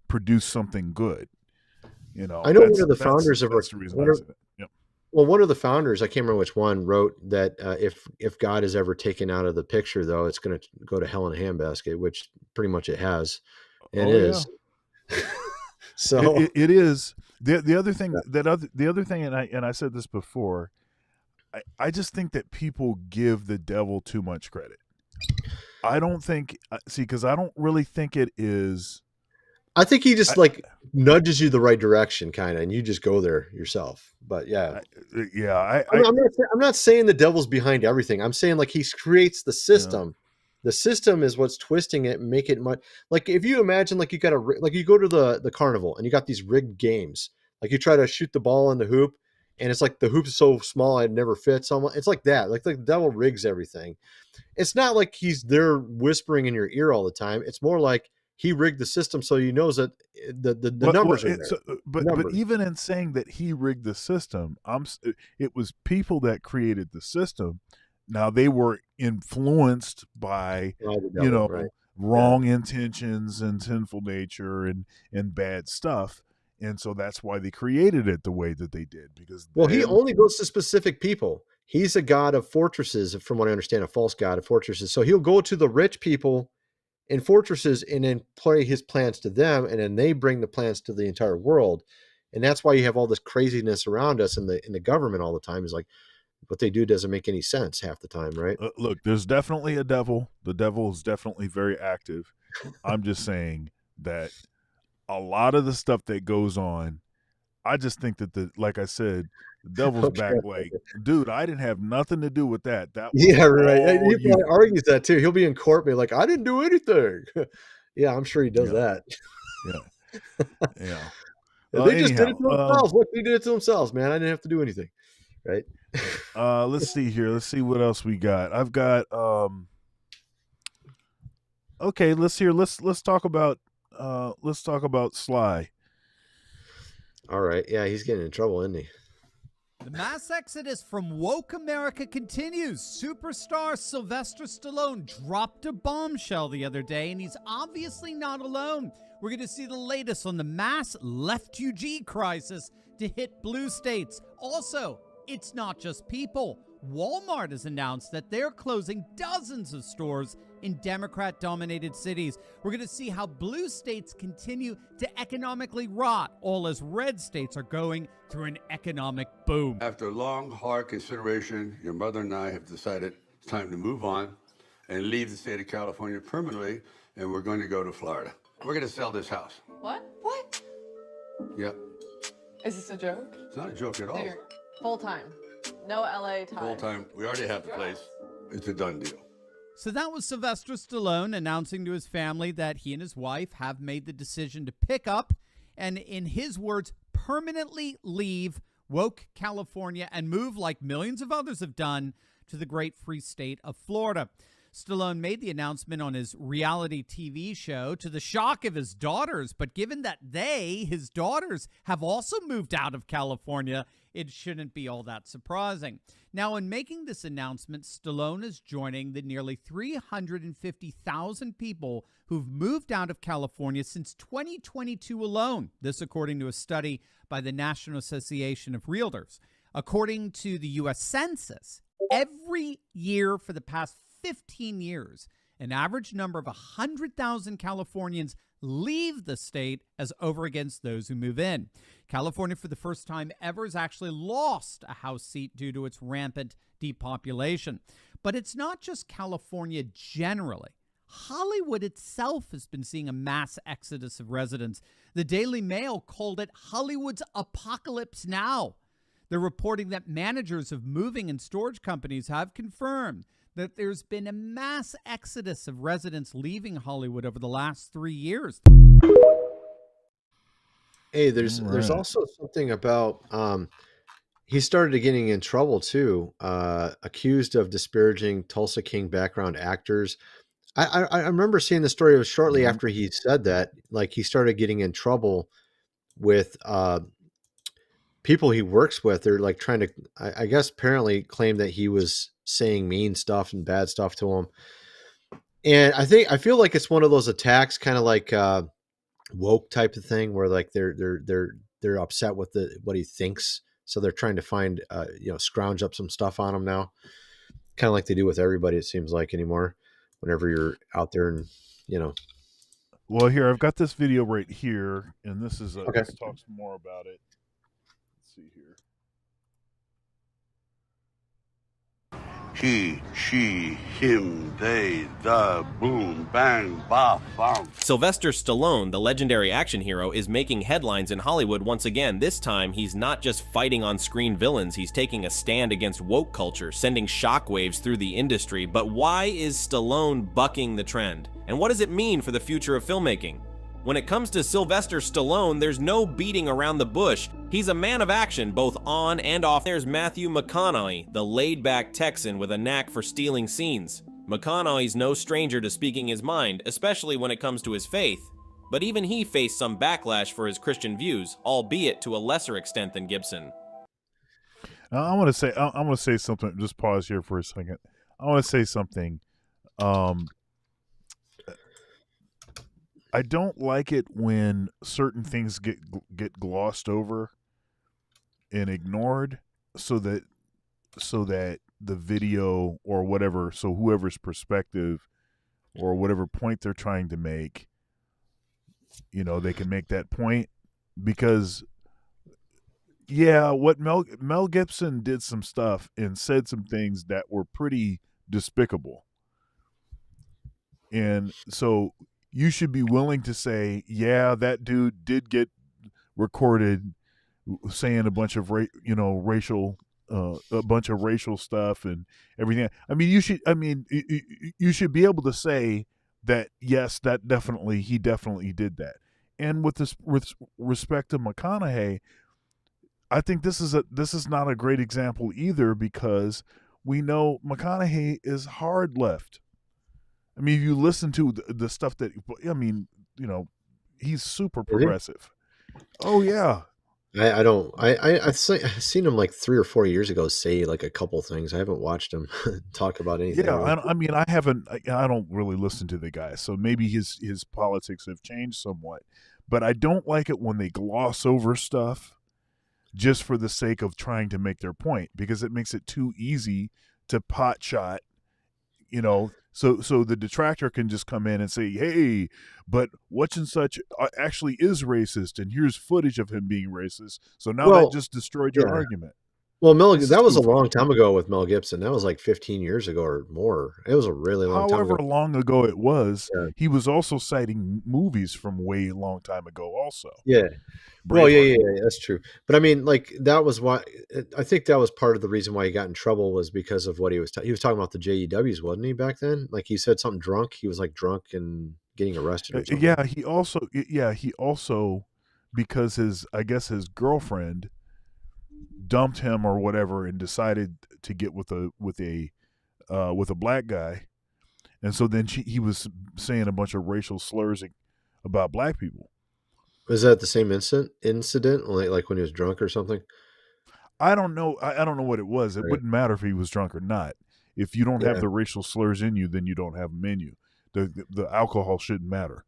produce something good. I know one of the founders of one of the founders, I can't remember which one, wrote that if God is ever taken out of the picture, though, it's going to go to hell in a handbasket, which pretty much it has. It is. Yeah. So it is. The other thing, and I said this before, I just think that people give the devil too much credit. I don't think, because I don't really think it is I think he just nudges you the right direction, kind of, and you just go there yourself. But yeah, I'm not saying the devil's behind everything. I'm saying like he creates the system. Yeah. The system is what's twisting it and make it much like if you imagine like you got like you go to the carnival and you got these rigged games. Like you try to shoot the ball in the hoop and it's like the hoop's so small it never fits. It's like that. Like the devil rigs everything. It's not like he's there whispering in your ear all the time. It's more like he rigged the system so he knows that the numbers are there. But even in saying that he rigged the system, it was people that created the system. Now they were influenced by wrong intentions and sinful nature and bad stuff, and so that's why they created it the way that they did. Because he only goes to specific people. He's a god of fortresses, from what I understand, a false god of fortresses. So he'll go to the rich people in fortresses and then play his plans to them, and then they bring the plans to the entire world. And that's why you have all this craziness around us in the government all the time. Is like what they do doesn't make any sense half the time, right? Look, there's definitely a devil. The devil is definitely very active. I'm just saying that a lot of the stuff that goes on, I just think that like I said, the devil's back. Like, dude, I didn't have nothing to do with that. That was right. He probably argues that too. He'll be in court, be like, I didn't do anything. Yeah, I'm sure he does that. Yeah. They just did it to themselves. Look, they did it to themselves, man. I didn't have to do anything. Right. Let's see here. Let's see what else we got. I've got okay, let's talk about Sly. All right. Yeah, he's getting in trouble, isn't he? The mass exodus from woke America continues. Superstar Sylvester Stallone dropped a bombshell the other day, and he's obviously not alone. We're going to see the latest on the mass left-UG crisis to hit blue states. Also, it's not just people. Walmart has announced that they're closing dozens of stores in Democrat-dominated cities. We're going to see how blue states continue to economically rot, all as red states are going through an economic boom. After long, hard consideration, your mother and I have decided it's time to move on and leave the state of California permanently, and we're going to go to Florida. We're going to sell this house. What? What? Yep. Is this a joke? It's not a joke at all. Dude, full time. No LA time. Full time. We already have the place. It's a done deal. So that was Sylvester Stallone announcing to his family that he and his wife have made the decision to pick up and, in his words, permanently leave woke California and move, like millions of others have done, to the great free state of Florida. Stallone made the announcement on his reality TV show to the shock of his daughters, but given that his daughters, have also moved out of California, it shouldn't be all that surprising. Now, in making this announcement, Stallone is joining the nearly 350,000 people who've moved out of California since 2022 alone. This according to a study by the National Association of Realtors. According to the U.S. Census, every year for the past 15 years, an average number of 100,000 Californians leave the state as over against those who move in. California, for the first time ever, has actually lost a House seat due to its rampant depopulation. But it's not just California generally. Hollywood itself has been seeing a mass exodus of residents. The Daily Mail called it Hollywood's apocalypse now. They're reporting that managers of moving and storage companies have confirmed that there's been a mass exodus of residents leaving Hollywood over the last 3 years. Hey, there's also something about he started getting in trouble too, accused of disparaging Tulsa King background actors. I remember seeing the story of shortly after he said that, like he started getting in trouble with people he works with. They're like trying to, I guess, apparently claim that he was saying mean stuff and bad stuff to him. And I feel like it's one of those attacks, kind of like woke type of thing, where like they're upset with what he thinks, so they're trying to find scrounge up some stuff on him now, kind of like they do with everybody, it seems like, anymore. Whenever you're out there and Well, here I've got this video right here, and this is Okay. Let's talk some more about it. Let's see here. He, she, him, they, the, boom, bang, ba, bum. Sylvester Stallone, the legendary action hero, is making headlines in Hollywood once again. This time, he's not just fighting on-screen villains, he's taking a stand against woke culture, sending shockwaves through the industry. But why is Stallone bucking the trend? And what does it mean for the future of filmmaking? When it comes to Sylvester Stallone, there's no beating around the bush. He's a man of action, both on and off. There's Matthew McConaughey, the laid-back Texan with a knack for stealing scenes. McConaughey's no stranger to speaking his mind, especially when it comes to his faith. But even he faced some backlash for his Christian views, albeit to a lesser extent than Gibson. I want to say something. Just pause here for a second. I want to say something. I don't like it when certain things get glossed over and ignored, so that the video or whatever, so whoever's perspective or whatever point they're trying to make, they can make that point. Because what Mel Gibson did some stuff and said some things that were pretty despicable, and so you should be willing to say, yeah, that dude did get recorded saying a bunch of racial stuff and everything. I mean, you should be able to say that, yes, he definitely did that. And with respect to McConaughey, I think this is not a great example either, because we know McConaughey is hard left. I mean, if you listen to the stuff that, he's super progressive. Oh yeah. I've seen him like 3 or 4 years ago say like a couple things. I haven't watched him talk about anything. Yeah, I don't really listen to the guy, so maybe his politics have changed somewhat. But I don't like it when they gloss over stuff just for the sake of trying to make their point, because it makes it too easy to pot shot, So the detractor can just come in and say, hey, but such and such actually is racist, and here's footage of him being racist. So now that just destroyed your argument. Well, that was a long time ago with Mel Gibson. That was like 15 years ago or more. It was a really long time ago. However long ago it was, he was also citing movies from way long time ago also. Yeah. Well, yeah, that's true. But I mean, like, that was why I think that was part of the reason why he got in trouble, was because of what he was talking about the JEWs, wasn't he, back then? Like, he said something drunk. He was like drunk and getting arrested or something. Yeah, he also because his girlfriend dumped him or whatever and decided to get with a black guy, and so then he was saying a bunch of racial slurs about black people. Was that the same incident, like when he was drunk or something? I don't know. I don't know what it was. It wouldn't matter if he was drunk or not. If you don't have the racial slurs in you, then you don't have them in you. The alcohol shouldn't matter.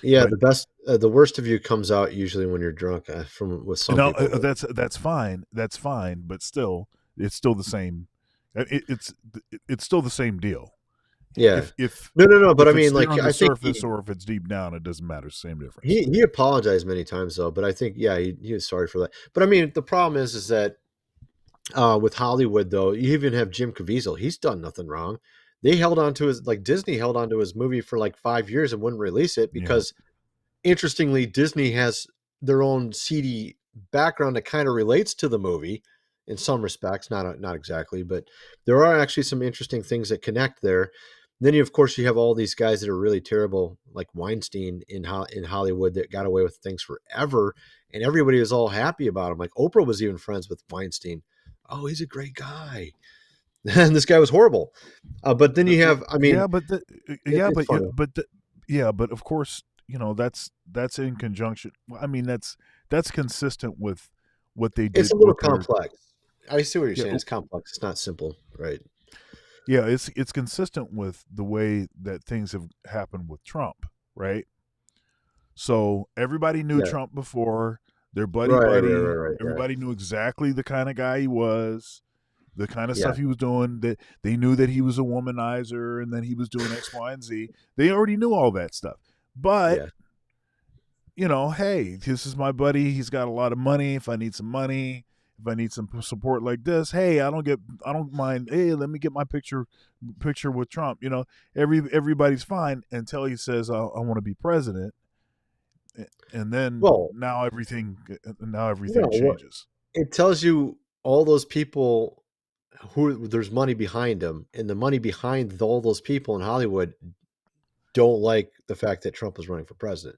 Yeah, but the worst of you comes out usually when you're drunk. With some people. That's fine. That's fine. But still, it's still the same. It's still the same deal. Yeah. No. But I mean, like, on the I think surface or if it's deep down, it doesn't matter. Same difference. He apologized many times though, but I think he was sorry for that. But I mean, the problem is that with Hollywood though, you even have Jim Caviezel. He's done nothing wrong. They held on to Disney held on to his movie for like 5 years and wouldn't release it because, interestingly, Disney has their own seedy background that kind of relates to the movie in some respects, not exactly, but there are actually some interesting things that connect there. Then, of course, you have all these guys that are really terrible, like Weinstein in Hollywood, that got away with things forever, and everybody was all happy about him. Like Oprah was even friends with Weinstein. Oh, he's a great guy, and this guy was horrible. But then you have, but of course, that's in conjunction. I mean, that's consistent with what they did. It's a little complex. I see what you're saying. It's complex. It's not simple, right? Yeah, it's consistent with the way that things have happened with Trump, right? So everybody knew Trump before. They're buddy. Right. Everybody knew exactly the kind of guy he was, the kind of stuff he was doing. That they knew that he was a womanizer and that he was doing X, Y, and Z. They already knew all that stuff. But hey, this is my buddy. He's got a lot of money. If I need some money, if I need some support like this, hey, I don't mind. Hey, let me get my picture with Trump. You know, everybody's fine until he says I want to be president, and then now everything changes. It tells you all those people who there's money behind them, and the money behind all those people in Hollywood don't like the fact that Trump is running for president.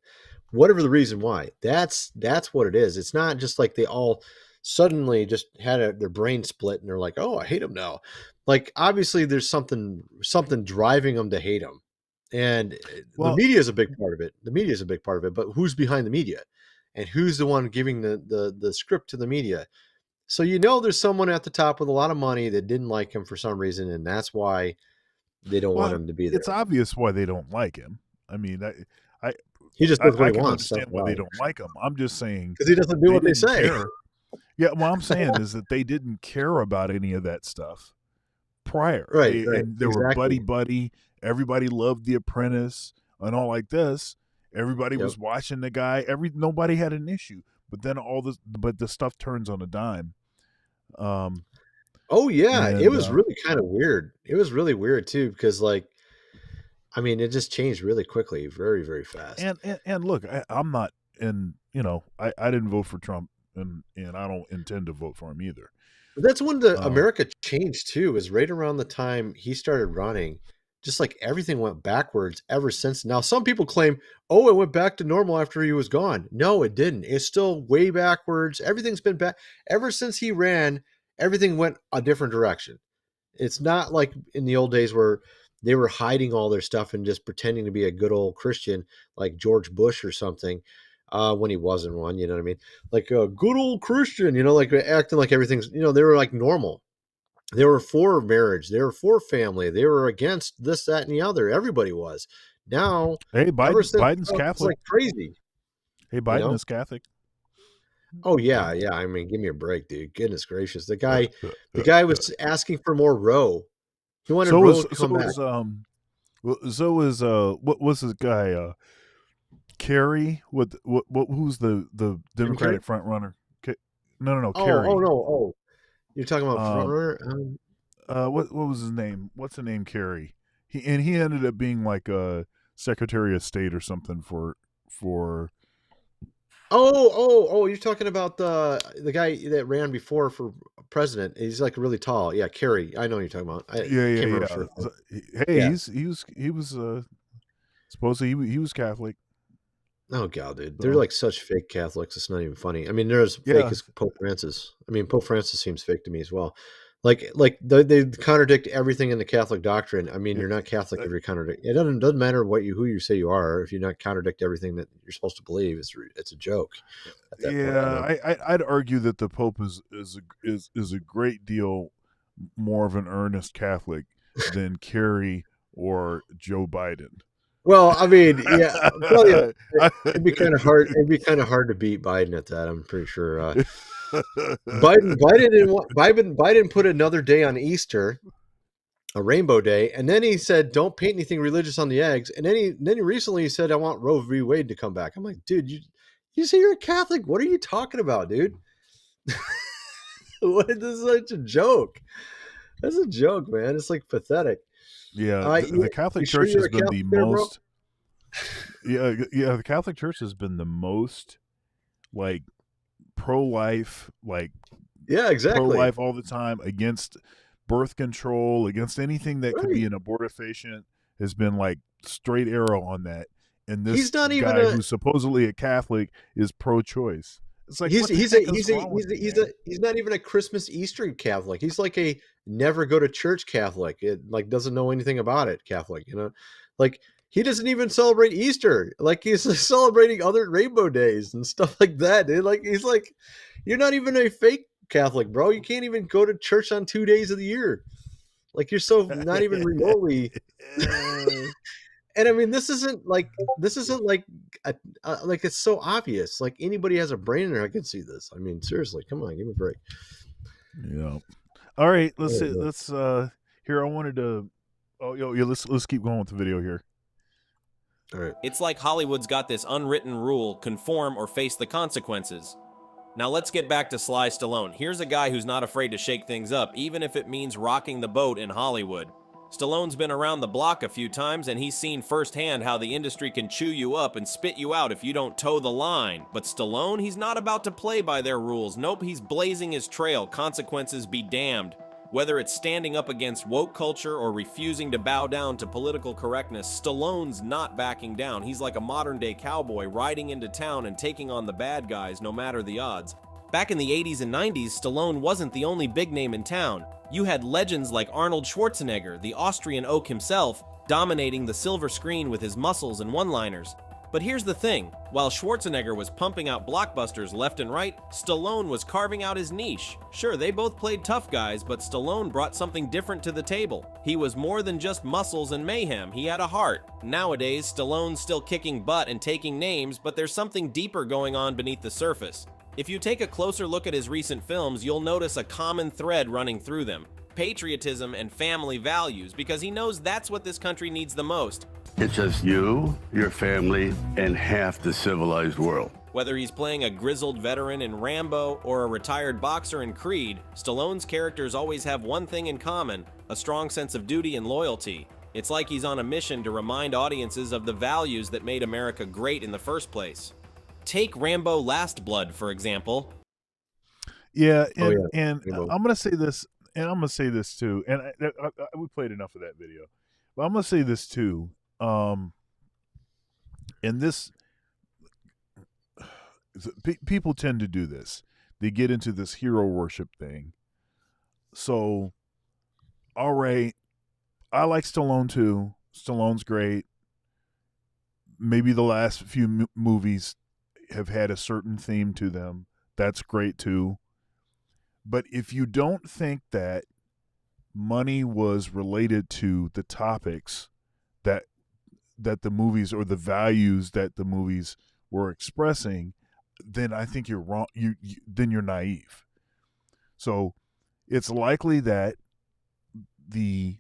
Whatever the reason why, that's what it is. It's not just like they all suddenly just had their brain split and they're like, oh, I hate him now. Like, obviously there's something driving them to hate him. And the media is a big part of it. The media is a big part of it, but who's behind the media? And who's the one giving the script to the media? So, you know, there's someone at the top with a lot of money that didn't like him for some reason, and that's why they don't want him to be there. It's obvious why they don't like him. I mean, he just does what he wants. Understand why they don't like him. I'm just saying because he doesn't do what they say. Yeah, what I'm saying is that they didn't care about any of that stuff prior. Right. And they were buddy. Everybody loved The Apprentice and all like this. Everybody was watching the guy. Nobody had an issue. But then the stuff turns on a dime. Oh yeah, it was really kind of weird. It was really weird too, because like, I mean, it just changed really quickly, very, very fast. And look, I'm not, and you know, I didn't vote for Trump, and I don't intend to vote for him either. But that's when America changed too. Is right around the time he started running. Just like everything went backwards ever since. Now, some people claim, oh, it went back to normal after he was gone. No, it didn't. It's still way backwards. Everything's been back ever since he ran. Everything went a different direction. It's not like in the old days where they were hiding all their stuff and just pretending to be a good old Christian like George Bush or something when he wasn't one, you know what I mean? Like a good old Christian, you know, like acting like everything's, you know, they were like normal. They were for marriage. They were for family. They were against this, that, and the other. Everybody was. Now, hey, Biden's Catholic. It's like crazy. Hey, Biden is Catholic. Oh yeah. I mean, give me a break, dude. Goodness gracious. The guy was asking for more Roe. He wanted Roe to come back. What was this guy? Kerry. Who's the Democratic front runner? No, Kerry. Oh. You're talking about front runner? What was his name? What's the name? Kerry. He ended up being like a Secretary of State or something for. Oh! You're talking about the guy that ran before for president. He's like really tall. Yeah, Kerry. I know what you're talking about. He was supposedly he was Catholic. Oh god, dude, they're like such fake Catholics. It's not even funny. I mean, they're as fake as Pope Francis. I mean, Pope Francis seems fake to me as well. Like they contradict everything in the Catholic doctrine. I mean, you're not Catholic if you contradict. It doesn't matter who you say you are. If you not contradict everything that you're supposed to believe, it's a joke. At that point, I'd argue that the Pope is a great deal more of an earnest Catholic than Kerry or Joe Biden. Well, I mean, yeah, it'd be kind of hard. It'd be kind of hard to beat Biden at that. I'm pretty sure. Biden put another day on Easter, a rainbow day, and then he said, "Don't paint anything religious on the eggs." And then he recently said, "I want Roe v. Wade to come back." I'm like, dude, you say you're a Catholic? What are you talking about, dude? This is such a joke. That's a joke, man. It's like pathetic. Yeah, the Catholic Church has been the most. The Catholic Church has been the most, like, pro-life, like, exactly, pro-life all the time, against birth control, against anything that could be an abortifacient, has been like straight arrow on that. And this guy who's supposedly a Catholic is pro-choice. It's like he's not even a Christmas Easter Catholic. He's like a never go to church Catholic. It like doesn't know anything about it Catholic, you know? Like he doesn't even celebrate Easter. Like he's celebrating other rainbow days and stuff like that, dude. Like he's like, you're not even a fake Catholic, bro. You can't even go to church on 2 days of the year. Like you're so not even remotely. And I mean, this isn't like like it's so obvious. Like anybody has a brain in there, I can see this. I mean, seriously, come on, give me a break. Yeah. All right, let's here. I wanted to. Let's keep going with the video here. All right. It's like Hollywood's got this unwritten rule: conform or face the consequences. Now let's get back to Sly Stallone. Here's a guy who's not afraid to shake things up, even if it means rocking the boat in Hollywood. Stallone's been around the block a few times, and he's seen firsthand how the industry can chew you up and spit you out if you don't toe the line. But Stallone, he's not about to play by their rules. Nope, he's blazing his trail. Consequences be damned. Whether it's standing up against woke culture or refusing to bow down to political correctness, Stallone's not backing down. He's like a modern-day cowboy riding into town and taking on the bad guys no matter the odds. Back in the 80s and 90s, Stallone wasn't the only big name in town. You had legends like Arnold Schwarzenegger, the Austrian oak himself, dominating the silver screen with his muscles and one-liners. But here's the thing, while Schwarzenegger was pumping out blockbusters left and right, Stallone was carving out his niche. Sure, they both played tough guys, but Stallone brought something different to the table. He was more than just muscles and mayhem, he had a heart. Nowadays, Stallone's still kicking butt and taking names, but there's something deeper going on beneath the surface. If you take a closer look at his recent films, you'll notice a common thread running through them: patriotism and family values, because he knows that's what this country needs the most. It's just you, your family, and half the civilized world. Whether he's playing a grizzled veteran in Rambo or a retired boxer in Creed, Stallone's characters always have one thing in common: a strong sense of duty and loyalty. It's like he's on a mission to remind audiences of the values that made America great in the first place. Take Rambo Last Blood, for example. Yeah, and I'm going to say this, and I'm going to say this too, and we played enough of that video, but I'm going to say this too. And this, people tend to do this. They get into this hero worship thing. So, all right, I like Stallone too. Stallone's great. Maybe the last few movies have had a certain theme to them. That's great too. But if you don't think that money was related to the topics that the movies, or the values that the movies were expressing, then I think you're wrong. Then you're naive. So it's likely that the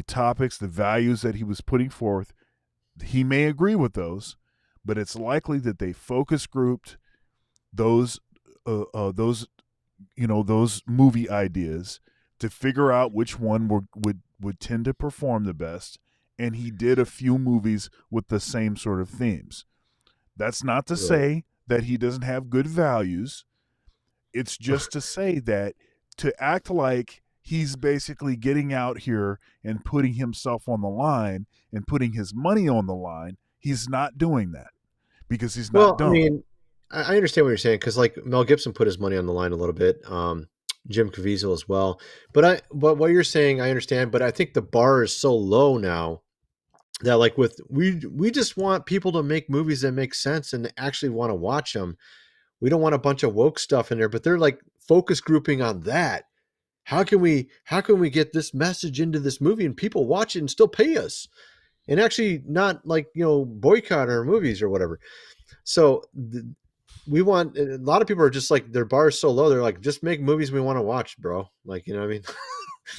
topics, the values that he was putting forth, he may agree with those, but it's likely that they focus grouped those movie ideas to figure out which one would tend to perform the best, and he did a few movies with the same sort of themes. That's not to say that he doesn't have good values. It's just to say that to act like he's basically getting out here and putting himself on the line and putting his money on the line, he's not doing that because he's not dumb. I mean, I understand what you're saying, because like Mel Gibson put his money on the line a little bit, Jim Caviezel as well. But what you're saying, I understand, but I think the bar is so low now that like we just want people to make movies that make sense and actually want to watch them. We don't want a bunch of woke stuff in there, but they're like focus grouping on that. How can we get this message into this movie and people watch it and still pay us and actually not like, boycott our movies or whatever. So we want, a lot of people are just like, their bar is so low. They're like, just make movies we want to watch, bro. Like, you know what I mean?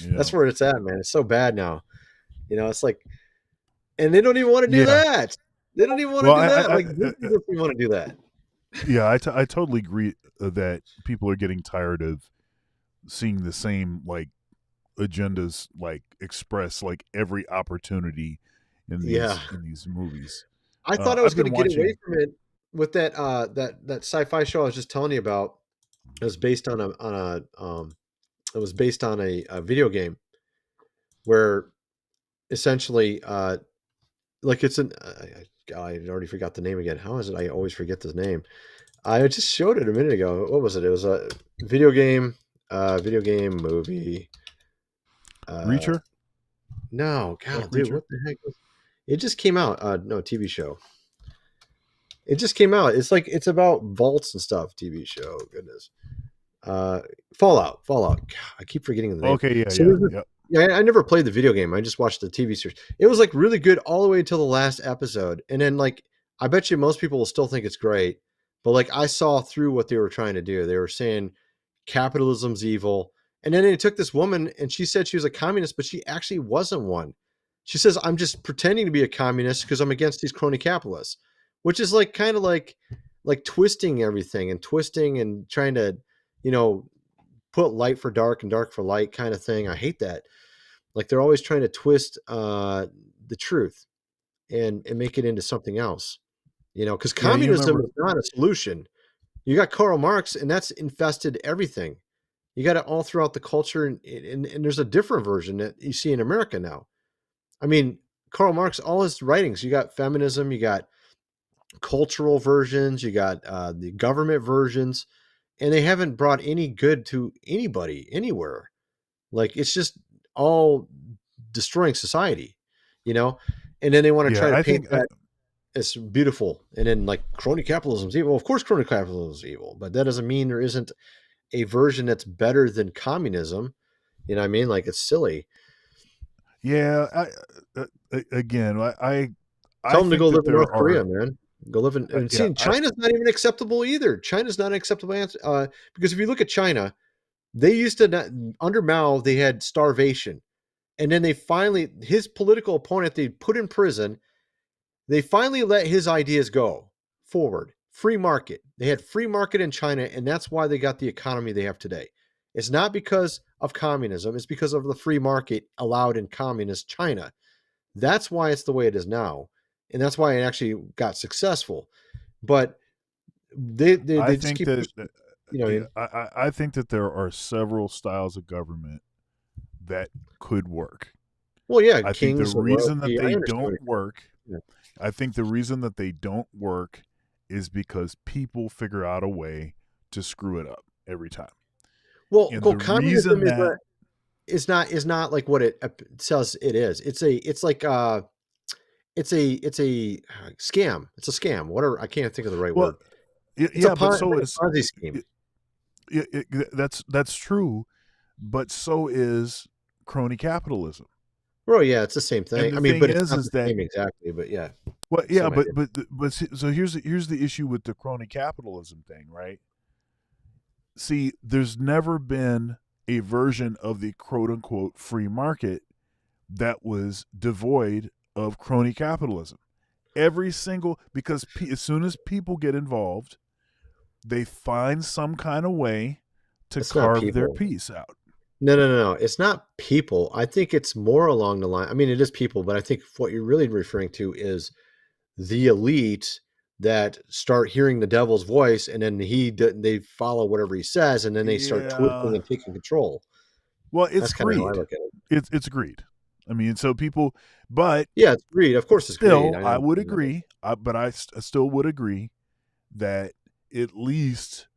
Yeah. That's where it's at, man. It's so bad now. It's like, and they don't even want to do that. They don't even want to do that. Like, we want to do that. Yeah, I totally agree that people are getting tired of seeing the same like agendas like expressed like every opportunity in these movies. I thought I was going to get away from it with that that sci-fi show I was just telling you about. It was based on a video game where essentially like it's I already forgot the name again. How is it I always forget this name? I just showed it a minute ago. What was it? It was a video game movie. Reacher? No, God, dude, what the heck? It just came out. No, TV show. It just came out. It's about vaults and stuff. TV show. Goodness. Fallout. God, I keep forgetting the name. Okay, yeah. I never played the video game. I just watched the TV series. It was like really good all the way until the last episode, and then like I bet you most people will still think it's great, but like I saw through what they were trying to do. They were saying capitalism's evil, and then they took this woman and she said she was a communist, but she actually wasn't one. She says, I'm just pretending to be a communist because I'm against these crony capitalists, which is like kind of like, like twisting everything and twisting and trying to, you know, put light for dark and dark for light kind of thing. I hate that. Like they're always trying to twist the truth and make it into something else, you know, because Yeah, you communism remember. is not a solution. You got Karl Marx, and that's infested everything. You got it all throughout the culture, and there's a different version that you see in America now. I mean, Karl Marx, all his writings, you got feminism, you got cultural versions, you got the government versions, and they haven't brought any good to anybody anywhere. Like it's just all destroying society, you know. And then they want to Yeah, try to I paint think. that as beautiful, and then like crony capitalism is evil. Of course, crony capitalism is evil, but that doesn't mean there isn't a version that's better than communism. You know what I mean? Like it's silly. Yeah, again, I Tell them to think go live that in there North Korea, are. man. Go live in, and Yeah, see, China's not even acceptable either. China's not an acceptable answer because if you look at China, they used to not, under Mao they had starvation, and then they finally his political opponent they put in prison. They finally let his ideas go forward. Free market. They had free market in China, and that's why they got the economy they have today. It's not because of communism, it's because of the free market allowed in communist China. That's why it's the way it is now. And that's why it actually got successful. But I they just think keep that. pushing, you know what I Yeah, mean? I think that there are several styles of government that could work. Well, yeah, I think the kings, reason that royalty, I they understand. don't work, Yeah. I think the reason that they don't work is because people figure out a way to screw it up every time. Well, And well, the reason communism that is not like what it says it is. It's like it's a scam. It's a scam. Whatever. I can't think of the right well, word. It's a yeah, but so like is a Ponzi scheme. that's true, but so is crony capitalism. Well, yeah, it's the same And thing. the I mean, thing but it's not is the that same exactly. But yeah, well, yeah, same idea. so here's the issue with the crony capitalism thing, right? See, there's never been a version of the quote unquote free market that was devoid of crony capitalism. Every single, because as soon as people get involved, they find some kind of way to It's not carve their people. piece out. No. It's not people. I think it's more along the line. I mean, it is people, but I think what you're really referring to is the elite that start hearing the devil's voice, and then they follow whatever he says, and then they start twisting Yeah. and taking control. Well, it's That's kind of how I greed. look at it. It's greed. I mean, so people, but Yeah, it's greed. Of course, it's greed. still, I I would understand that. agree. But I still would agree that at least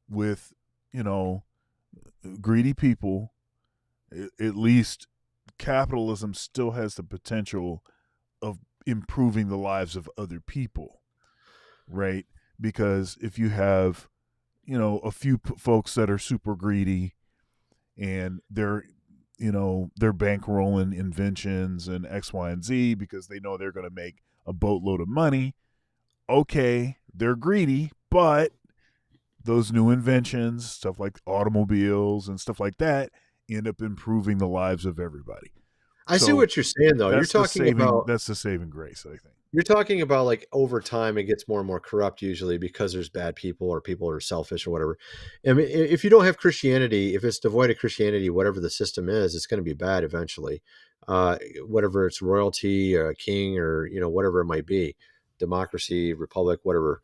with greedy people, at least capitalism still has the potential of improving the lives of other people, right? Because if you have, a few folks that are super greedy and they're bankrolling inventions and X, Y, and Z because they know they're going to make a boatload of money. Okay, they're greedy, but those new inventions, stuff like automobiles and stuff like that, end up improving the lives of everybody. I see So what you're saying, though. that's the saving grace, I think. You're talking about like over time, it gets more and more corrupt usually because there's bad people or people are selfish or whatever. I mean, if you don't have Christianity, if it's devoid of Christianity, whatever the system is, it's going to be bad eventually. Whatever it's royalty or a king or, whatever it might be, democracy, republic, whatever,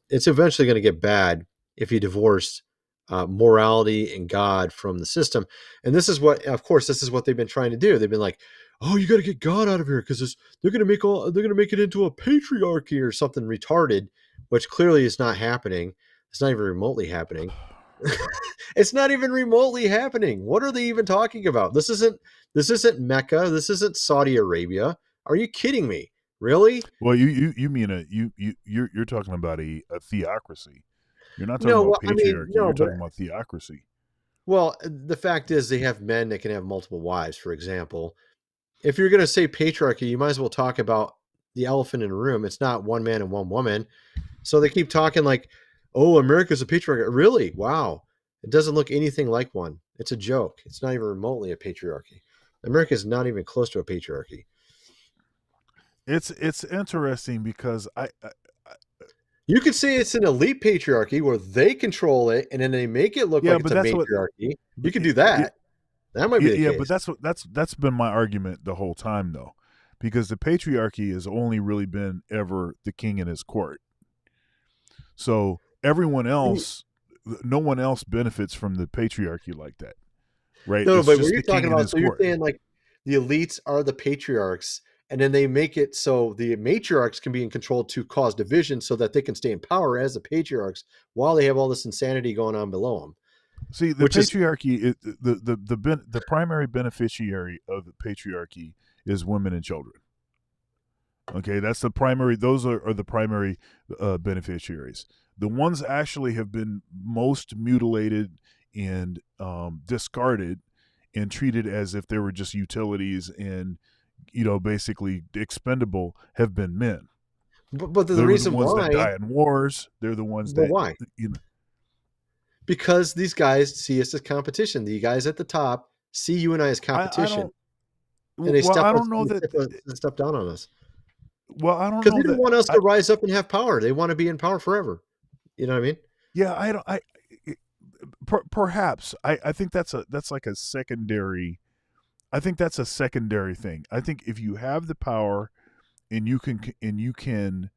it's eventually going to get bad if you divorce morality and God from the system. And this is what they've been trying to do. They've been like, oh, you got to get God out of here because they're going to make it into a patriarchy or something retarded, which clearly is not happening. It's not even remotely happening. It's not even remotely happening. What are they even talking about? This isn't Mecca. This isn't Saudi Arabia. Are you kidding me? Really? Well, you mean you're talking about a theocracy. You're not talking No, about well, I mean, patriarchy. no, You're but talking about theocracy. well, the fact is they have men that can have multiple wives, for example. If you're going to say patriarchy, you might as well talk about the elephant in the room. It's not one man and one woman. So they keep talking like, oh, America's a patriarchy. Really? Wow. It doesn't look anything like one. It's a joke. It's not even remotely a patriarchy. America is not even close to a patriarchy. It's interesting because You could say it's an elite patriarchy where they control it, and then they make it look like it's but a that's what. matriarchy. You could do that. That might be the case. But that's been my argument the whole time, though, because the patriarchy has only really been ever the king and his court. So everyone else, no one else benefits from the patriarchy like that, right? No, It's but just what you're the king talking and about, his so you're court. saying like the elites are the patriarchs, and then they make it so the matriarchs can be in control to cause division so that they can stay in power as the patriarchs while they have all this insanity going on below them. See, the patriarchy, the primary beneficiary of the patriarchy is women and children. Okay, that's the primary. Those are the primary beneficiaries. The ones actually have been most mutilated and discarded and treated as if they were just utilities and, basically expendable have been men. But the They're reason the ones why that die in wars. They're the ones but that why? Because these guys see us as competition. The guys at the top see you and I as competition. And they step down on us. Well, I don't know because they don't want us to rise up and have power. They want to be in power forever. You know what I mean? Yeah, perhaps I think that's like a secondary. I think that's a secondary thing. I think if you have the power and you can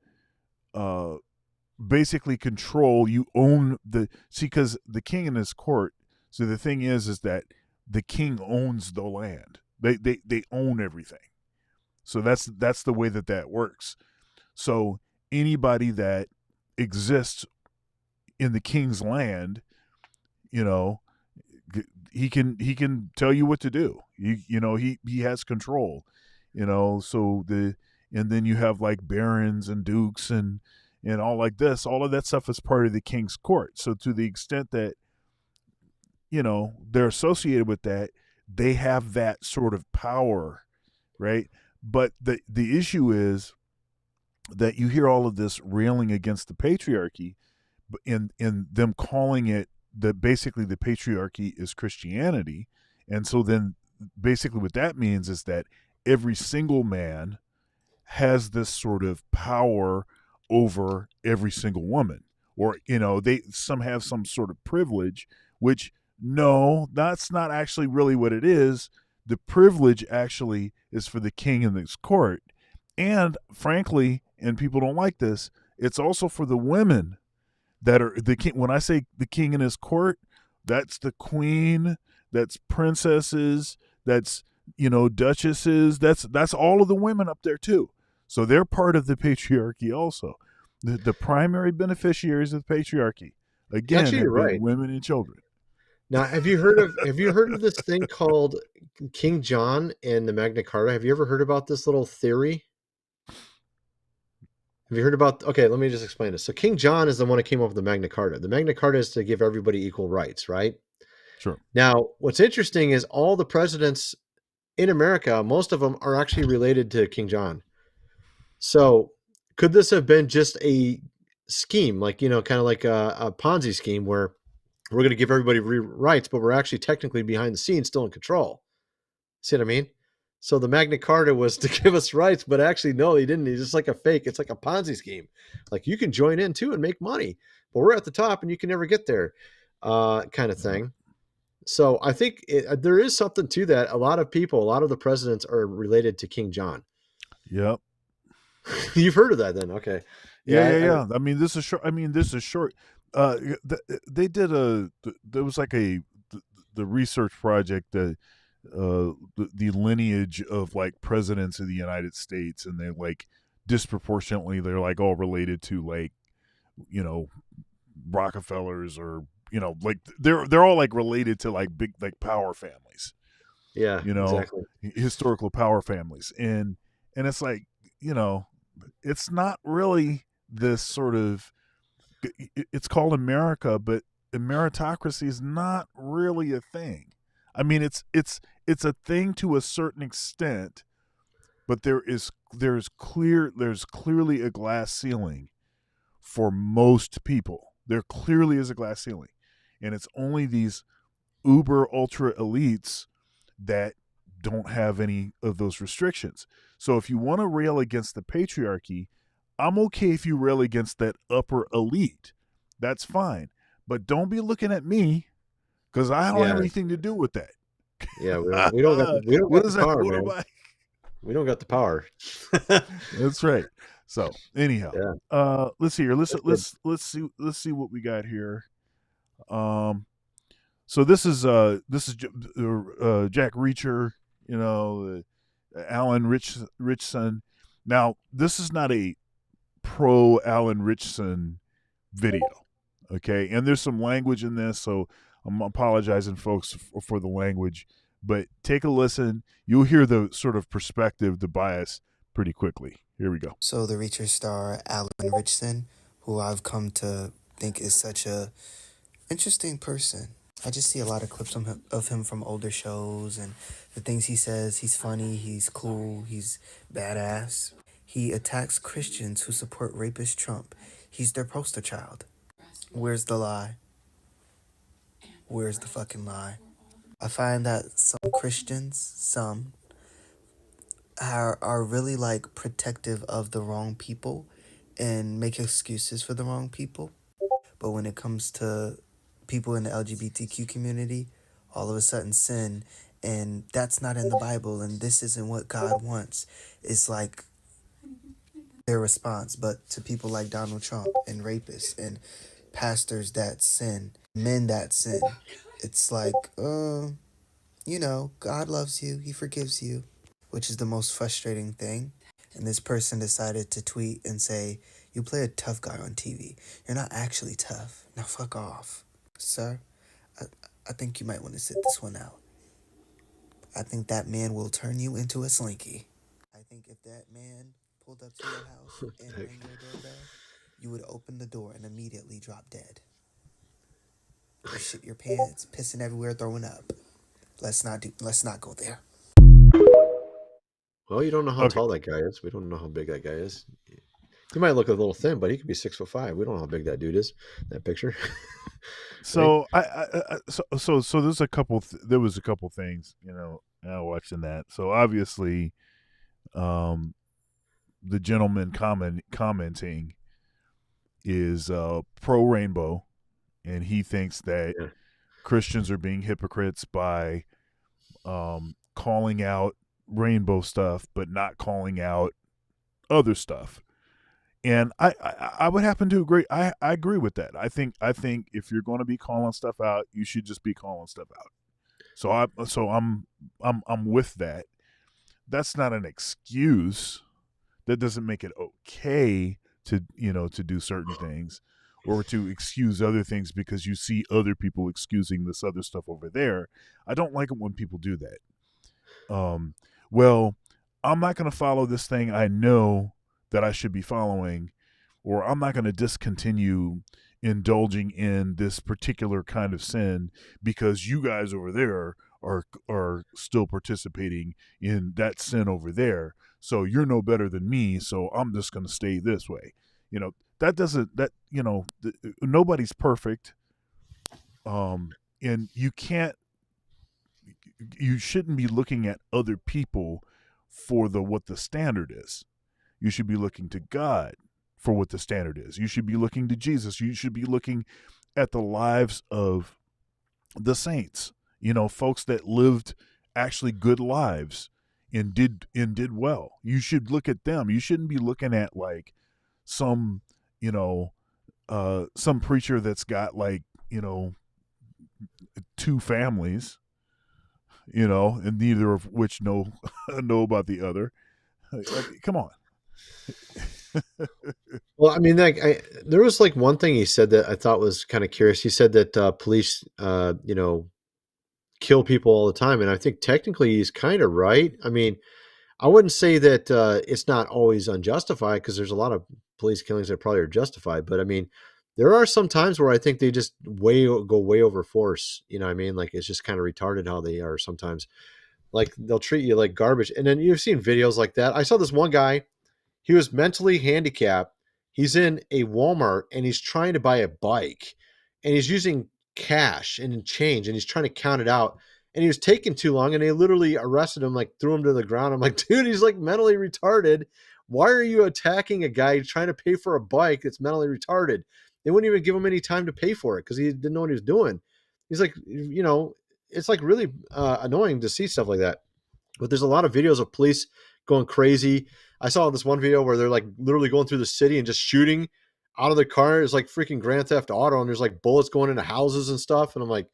basically control, you own because the king and his court. So the thing is that the king owns the land. They own everything. So that's the way that works. So anybody that exists in the king's land, he can tell you what to do. He has control. So and then you have like barons and dukes and all like this. All of that stuff is part of the king's court. So to the extent that they're associated with that, they have that sort of power, right? But the issue is that you hear all of this railing against the patriarchy, in them calling it basically the patriarchy is Christianity, and so then basically what that means is that every single man has this sort of power over every single woman, or some have some sort of privilege, which no, that's not actually really what it is. The privilege actually is for the king and his court. And frankly, and people don't like this, it's also for the women that are the king. When I say the king and his court, that's the queen, that's princesses, that's duchesses, that's all of the women up there too. So they're part of the patriarchy also. The primary beneficiaries of the patriarchy, again, actually, have been right. women and children. Now, have you heard of this thing called King John and the Magna Carta? Have you ever heard about this little theory? Have you heard about? Okay, let me just explain this. So King John is the one that came up with the Magna Carta. The Magna Carta is to give everybody equal rights, right? Sure. Now, what's interesting is all the presidents in America, most of them are actually related to King John. So could this have been just a scheme, like, kind of like a Ponzi scheme where we're going to give everybody rights, but we're actually technically behind the scenes still in control? See what I mean? So the Magna Carta was to give us rights, but actually, no, he didn't. He's just like a fake. It's like a Ponzi scheme. Like you can join in too and make money, but we're at the top and you can never get there, kind of thing. So I think there is something to that. A lot of the presidents are related to King John. Yep. You've heard of that then? Okay. Yeah. I mean, this is short. They did there was like the research project that the lineage of like presidents of the United States, and they're like disproportionately they're like all related to like Rockefellers, or like they're all like related to like big like power families. Yeah, exactly. Historical power families, and it's like it's not really this sort of. It's called America, but meritocracy is not really a thing. I mean, it's a thing to a certain extent, but there's clearly a glass ceiling for most people. There clearly is a glass ceiling, and it's only these uber ultra elites that don't have any of those restrictions. So if you want to rail against the patriarchy, I'm okay if you rail against that upper elite. That's fine. But don't be looking at me because I don't have Yeah. anything to do with that. Yeah, we don't got What is the that? power, What man. am I? We don't got the power. That's right. So anyhow, Yeah. let's see here. That's good. Let's see what we got here. So this is Jack Reacher, you know, Alan Richson. Now this is not a pro Alan Richson video, okay? And there's some language in this, so I'm apologizing, folks, for the language. But take a listen. You'll hear the sort of perspective, the bias, pretty quickly. Here we go. So the Reacher star Alan Richson, who I've come to think is such a interesting person. I just see a lot of clips of him from older shows, and the things he says. He's funny, he's cool, he's badass. He attacks Christians who support rapist Trump. He's their poster child. Where's the lie? Where's the fucking lie? I find that some Christians, are really like protective of the wrong people and make excuses for the wrong people. But when it comes to people in the LGBTQ community, all of a sudden sin, and that's not in the Bible, and this isn't what God wants. It's like their response. But to people like Donald Trump and rapists and pastors that sin, men that sin, it's like, God loves you, he forgives you, which is the most frustrating thing. And this person decided to tweet and say, you play a tough guy on TV. You're not actually tough. Now fuck off. Sir, I think you might want to sit this one out. I think that man will turn you into a slinky. I think if that man pulled up to your house and rang your doorbell, you would open the door and immediately drop dead. You shit your pants, pissing everywhere, throwing up. Let's not go there. Well, you don't know how tall that guy is. We don't know how big that guy is. He might look a little thin, but he could be 6'5". We don't know how big that dude is. That picture. So so there's a couple. There was a couple things, watching that. So obviously, the gentleman commenting is pro rainbow, and he thinks that Christians are being hypocrites by calling out rainbow stuff, but not calling out other stuff. And I would happen to agree. I agree with that. I think if you're going to be calling stuff out, you should just be calling stuff out. So I'm with that. That's not an excuse. That doesn't make it okay to do certain things or to excuse other things because you see other people excusing this other stuff over there. I don't like it when people do that. Well, I'm not going to follow this thing I know that I should be following, or I'm not going to discontinue indulging in this particular kind of sin because you guys over there are still participating in that sin over there. So you're no better than me. So I'm just going to stay this way. Nobody's perfect. And you shouldn't be looking at other people for what the standard is. You should be looking to God for what the standard is. You should be looking to Jesus. You should be looking at the lives of the saints, folks that lived actually good lives and did well. You should look at them. You shouldn't be looking at like some preacher that's got like, 2 families, and neither of which know about the other. Come on. Well, I mean, there was like one thing he said that I thought was kind of curious. He said that police, kill people all the time, and I think technically he's kind of right. I mean, I wouldn't say that it's not always unjustified because there's a lot of police killings that probably are justified. But I mean, there are some times where I think they just go way over force. You know what I mean? Like it's just kind of retarded how they are sometimes. Like they'll treat you like garbage. And then you've seen videos like that. I saw this one guy. He was mentally handicapped. He's in a Walmart and he's trying to buy a bike and he's using cash and change and he's trying to count it out. And he was taking too long and they literally arrested him, like threw him to the ground. I'm like, dude, he's like mentally retarded. Why are you attacking a guy trying to pay for a bike that's mentally retarded? They wouldn't even give him any time to pay for it because he didn't know what he was doing. He's like, it's like really annoying to see stuff like that. But there's a lot of videos of police going crazy. I saw this one video where they're like literally going through the city and just shooting out of the car. It's like freaking Grand Theft Auto, and there's like bullets going into houses and stuff. And I'm like,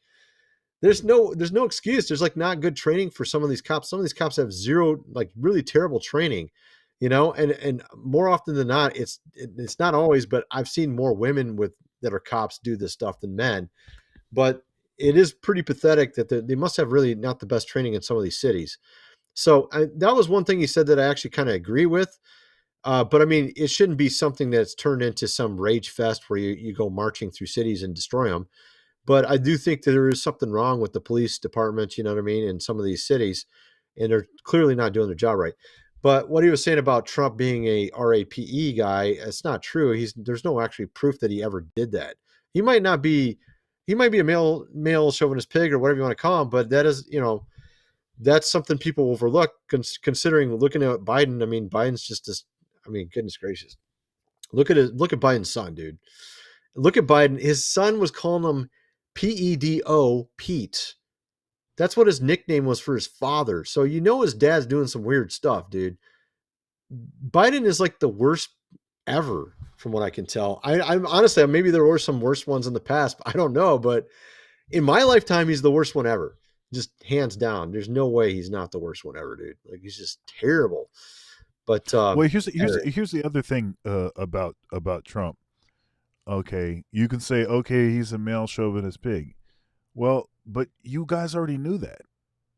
there's no excuse. There's like not good training for some of these cops. Some of these cops have zero, like really terrible training, and more often than not, it's not always, but I've seen more women that are cops do this stuff than men. But it is pretty pathetic that they must have really not the best training in some of these cities. So that was one thing he said that I actually kind of agree with. But I mean, it shouldn't be something that's turned into some rage fest where you go marching through cities and destroy them. But I do think that there is something wrong with the police departments, you know what I mean, in some of these cities, and they're clearly not doing their job right. But what he was saying about Trump being a RAPE guy, it's not true. There's no actually proof that he ever did that. He might be a male chauvinist pig or whatever you want to call him, but that is, that's something people overlook considering looking at Biden. I mean, Biden's just this, I mean, goodness gracious. Look at Biden's son, dude. Look at Biden. His son was calling him PEDO, Pete. That's what his nickname was for his father. So his dad's doing some weird stuff, dude. Biden is like the worst ever, from what I can tell. I'm honestly, maybe there were some worse ones in the past, but I don't know. But in my lifetime, he's the worst one ever. Just hands down. There's no way he's not the worst one ever, dude. Like, he's just terrible. But well, here's the other thing about Trump. Okay, you can say, okay, he's a male chauvinist pig. Well, but you guys already knew that.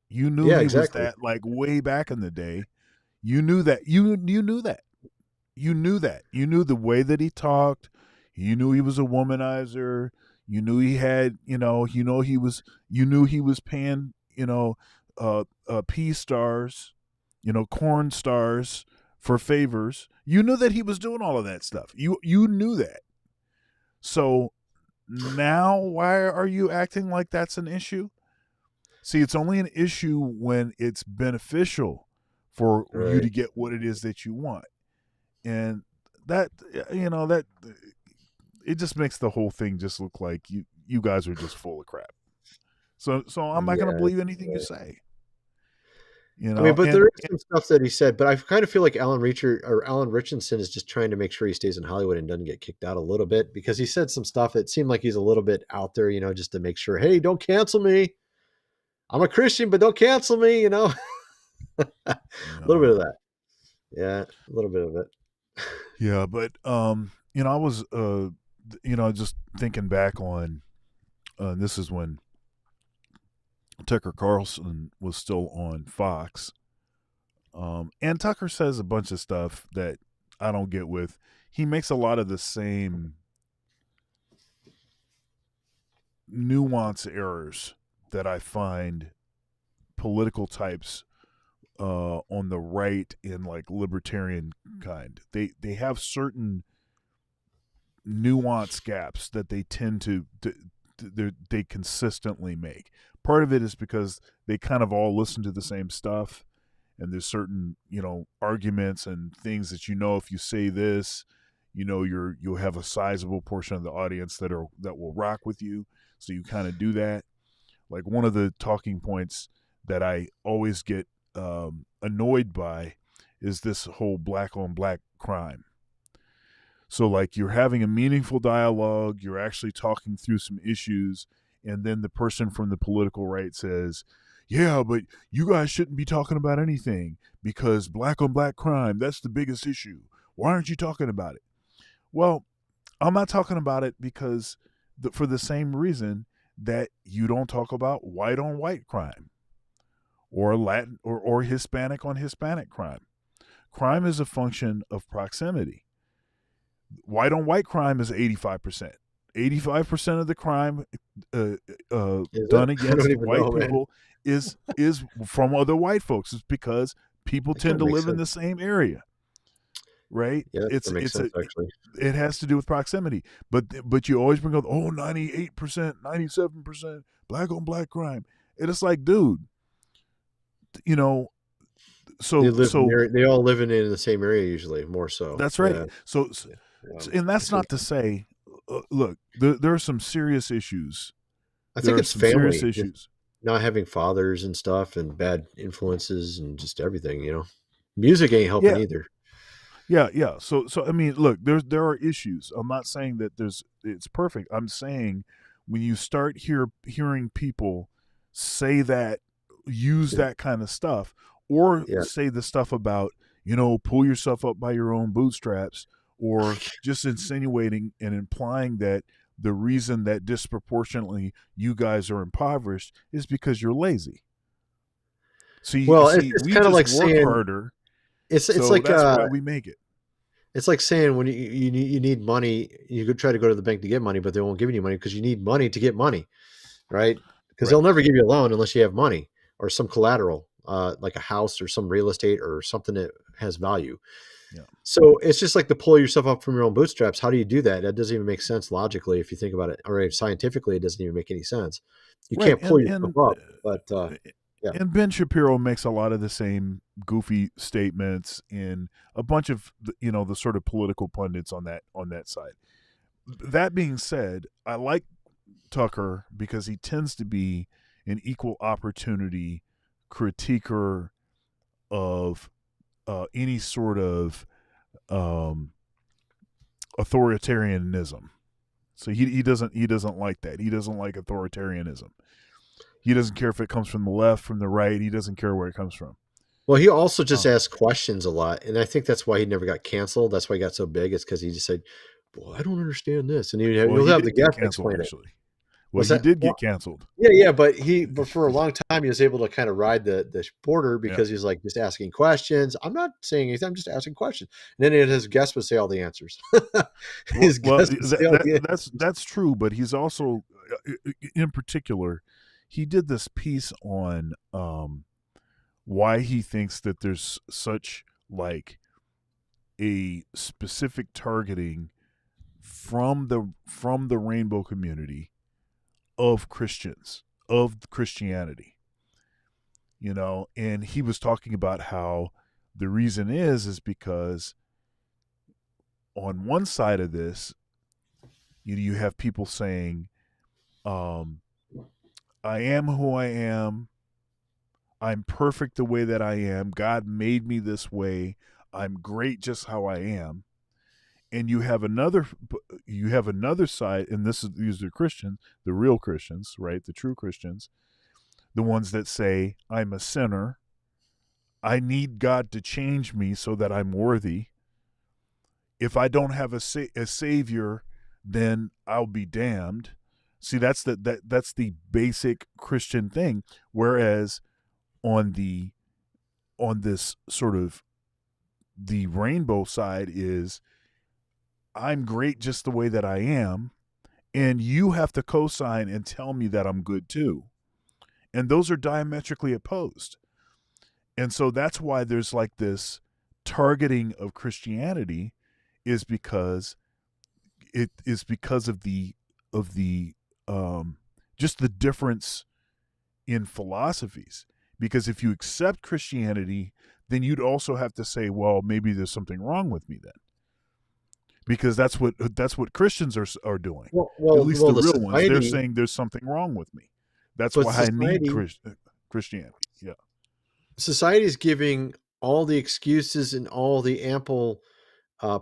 You knew he exactly. was that, like, way back in the day. You knew that. You knew that. You knew that. You knew the way that he talked. You knew he was a womanizer. You knew he had, he was paying, P stars, corn stars for favors. You knew that he was doing all of that stuff. You knew that. So now why are you acting like that's an issue? See, it's only an issue when it's beneficial for you to get what it is that you want. And that, that it just makes the whole thing just look like you guys are just full of crap. So I'm not going to believe anything you say. I mean, but there is some stuff that he said, but I kind of feel like Alan Richardson is just trying to make sure he stays in Hollywood and doesn't get kicked out a little bit, because he said some stuff that seemed like he's a little bit out there, just to make sure, hey, don't cancel me. I'm a Christian, but don't cancel me, A little bit of that. Yeah, a little bit of it. Yeah, but I was just thinking back on this is when Tucker Carlson was still on Fox. And Tucker says a bunch of stuff that I don't get with. He makes a lot of the same nuance errors that I find political types on the right and like libertarian kind. They have certain nuance gaps that they tend to they consistently make. Part of it is because they kind of all listen to the same stuff, and there's certain arguments and things that if you say this, you'll have a sizable portion of the audience that will rock with you. So you kind of do that. Like, one of the talking points that I always get annoyed by is this whole black on black crime. So, like, you're having a meaningful dialogue, you're actually talking through some issues, and then the person from the political right says, yeah, but you guys shouldn't be talking about anything because black on black crime, that's the biggest issue. Why aren't you talking about it? Well, I'm not talking about it because for the same reason that you don't talk about white on white crime or Latin or Hispanic on Hispanic crime. Crime is a function of proximity. White on white crime is 85%. 85% of the crime done against white people is from other white folks. It's because people tend to live in the same area, right? Yeah, that makes sense, actually. It has to do with proximity. But you always bring up 98%, 97% black on black crime. And it's like, dude, They all live in the same area usually, more so. That's right. Yeah. And that's not to say, look, there are some serious issues. I think it's family, serious issues. Not having fathers and stuff, and bad influences, and just everything. Music ain't helping either. Yeah. So I mean, look, there are issues. I'm not saying that it's perfect. I'm saying when you start hearing people say that, use that kind of stuff, or say the stuff about, pull yourself up by your own bootstraps, or just insinuating and implying that the reason that disproportionately you guys are impoverished is because you're lazy. So it's kind of like saying harder. It's like that's why we make it. It's like saying when you need money, you could try to go to the bank to get money, but they won't give you money because you need money to get money, right? Because they'll never give you a loan unless you have money or some collateral, like a house or some real estate or something that has value. Yeah. So it's just like to pull yourself up from your own bootstraps. How do you do that? That doesn't even make sense logically if you think about it, or scientifically, it doesn't even make any sense. You can't pull yourself up. But yeah. And Ben Shapiro makes a lot of the same goofy statements in a bunch of the sort of political pundits on that side. That being said, I like Tucker because he tends to be an equal opportunity critiquer of any sort of authoritarianism. So he doesn't like that. He doesn't like authoritarianism. He doesn't care if it comes from the left, from the right. He doesn't care where it comes from. Well, he also just asked questions a lot, and I think that's why he never got canceled. That's why he got so big. It's because he just said, "Well, I don't understand this," and he'll have the guest explain it. Well, he did get canceled. Yeah, but for a long time he was able to kind of ride the border because he's like just asking questions. I'm not saying anything. I'm just asking questions, and then his guest would say all the answers. That's true, but he's also, in particular, he did this piece on why he thinks that there's such like a specific targeting from the rainbow community of Christians, of Christianity, and he was talking about how the reason is because on one side of this, you have people saying, I am who I am. I'm perfect the way that I am. God made me this way. I'm great just how I am. And you have another side, and these are Christians, the real Christians, right? The true Christians, the ones that say, I'm a sinner. I need God to change me so that I'm worthy. If I don't have a savior, then I'll be damned. See, that's the basic Christian thing. Whereas on this sort of the rainbow side is, I'm great just the way that I am, and you have to co-sign and tell me that I'm good too. And those are diametrically opposed. And so that's why there's like this targeting of Christianity is because of the just the difference in philosophies. Because if you accept Christianity, then you'd also have to say, well, maybe there's something wrong with me then. Because that's what Christians are doing. At least the real ones. They're saying there's something wrong with me. That's why I need Christianity. Yeah. Society is giving all the excuses and all the ample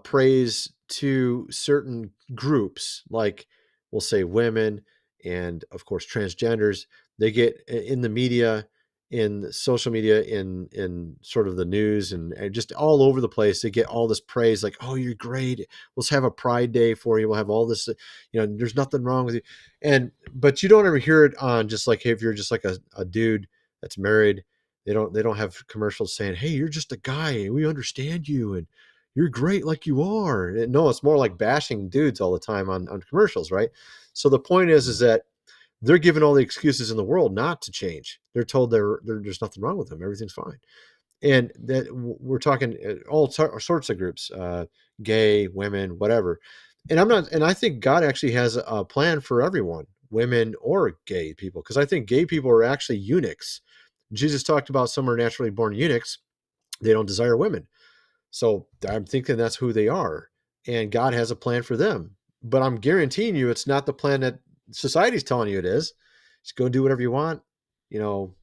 praise to certain groups, like we'll say women and of course transgenders. They get in the media, in social media, in sort of the news and just all over the place. They get all this praise, like, oh, you're great. Let's have a pride day for you. We'll have all this, there's nothing wrong with you. But you don't ever hear it on just like, hey, if you're just like a dude that's married, they don't have commercials saying, hey, you're just a guy and we understand you and you're great like you are. No, it's more like bashing dudes all the time on commercials, right? So the point is that they're given all the excuses in the world not to change. They're told there's nothing wrong with them. Everything's fine. And that we're talking all sorts of groups, gay, women, whatever. And I think God actually has a plan for everyone, women or gay people, because I think gay people are actually eunuchs. Jesus talked about some are naturally born eunuchs, They don't desire women. So I'm thinking that's who they are. And God has a plan for them. But I'm guaranteeing you it's not the plan that society's telling you it is. Just go do whatever you want. You know,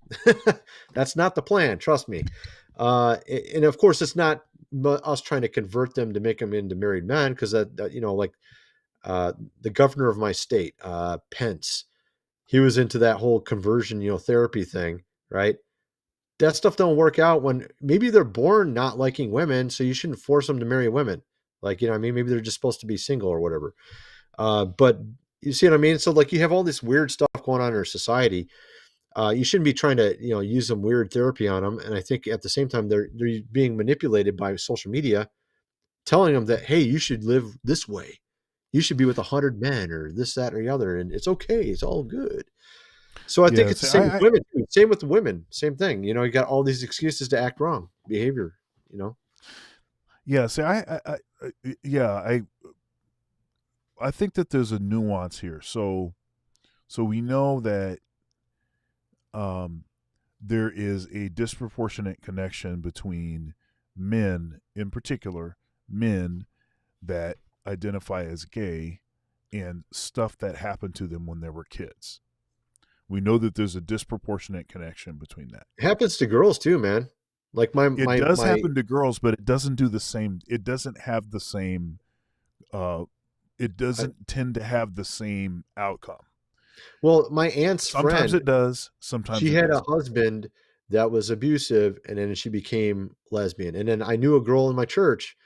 that's not the plan. Trust me. And of course, it's not us trying to convert them to make them into married men, because that, you know, like the governor of my state, Pence, he was into that whole conversion, you know, therapy thing, right? That stuff don't work out when maybe they're born not liking women, so you shouldn't force them to marry women. Like, you know what I mean? Maybe they're just supposed to be single or whatever. But you see what I mean? So like you have all this weird stuff going on in our society. You shouldn't be trying to, you know, use some weird therapy on them. And I think at the same time, they're being manipulated by social media, telling them that, hey, you should live this way. You should be with 100 men or this, that, or the other. And it's okay. It's all good. So I think it's the same with women too. Same with women. Same thing. You know, you got all these excuses to act wrong behavior, you know? Yeah. See, I think that there's a nuance here. So we know that there is a disproportionate connection between men, in particular, men that identify as gay, and stuff that happened to them when they were kids. We know that there's a disproportionate connection between that. It happens to girls too, man. Like it does happen to girls, but it doesn't do the same. It doesn't have the same. It doesn't tend to have the same outcome. Well, my aunt's sometimes friend, it does. Sometimes she it had doesn't. a husband that was abusive, and then she became lesbian. And then I knew a girl in my church,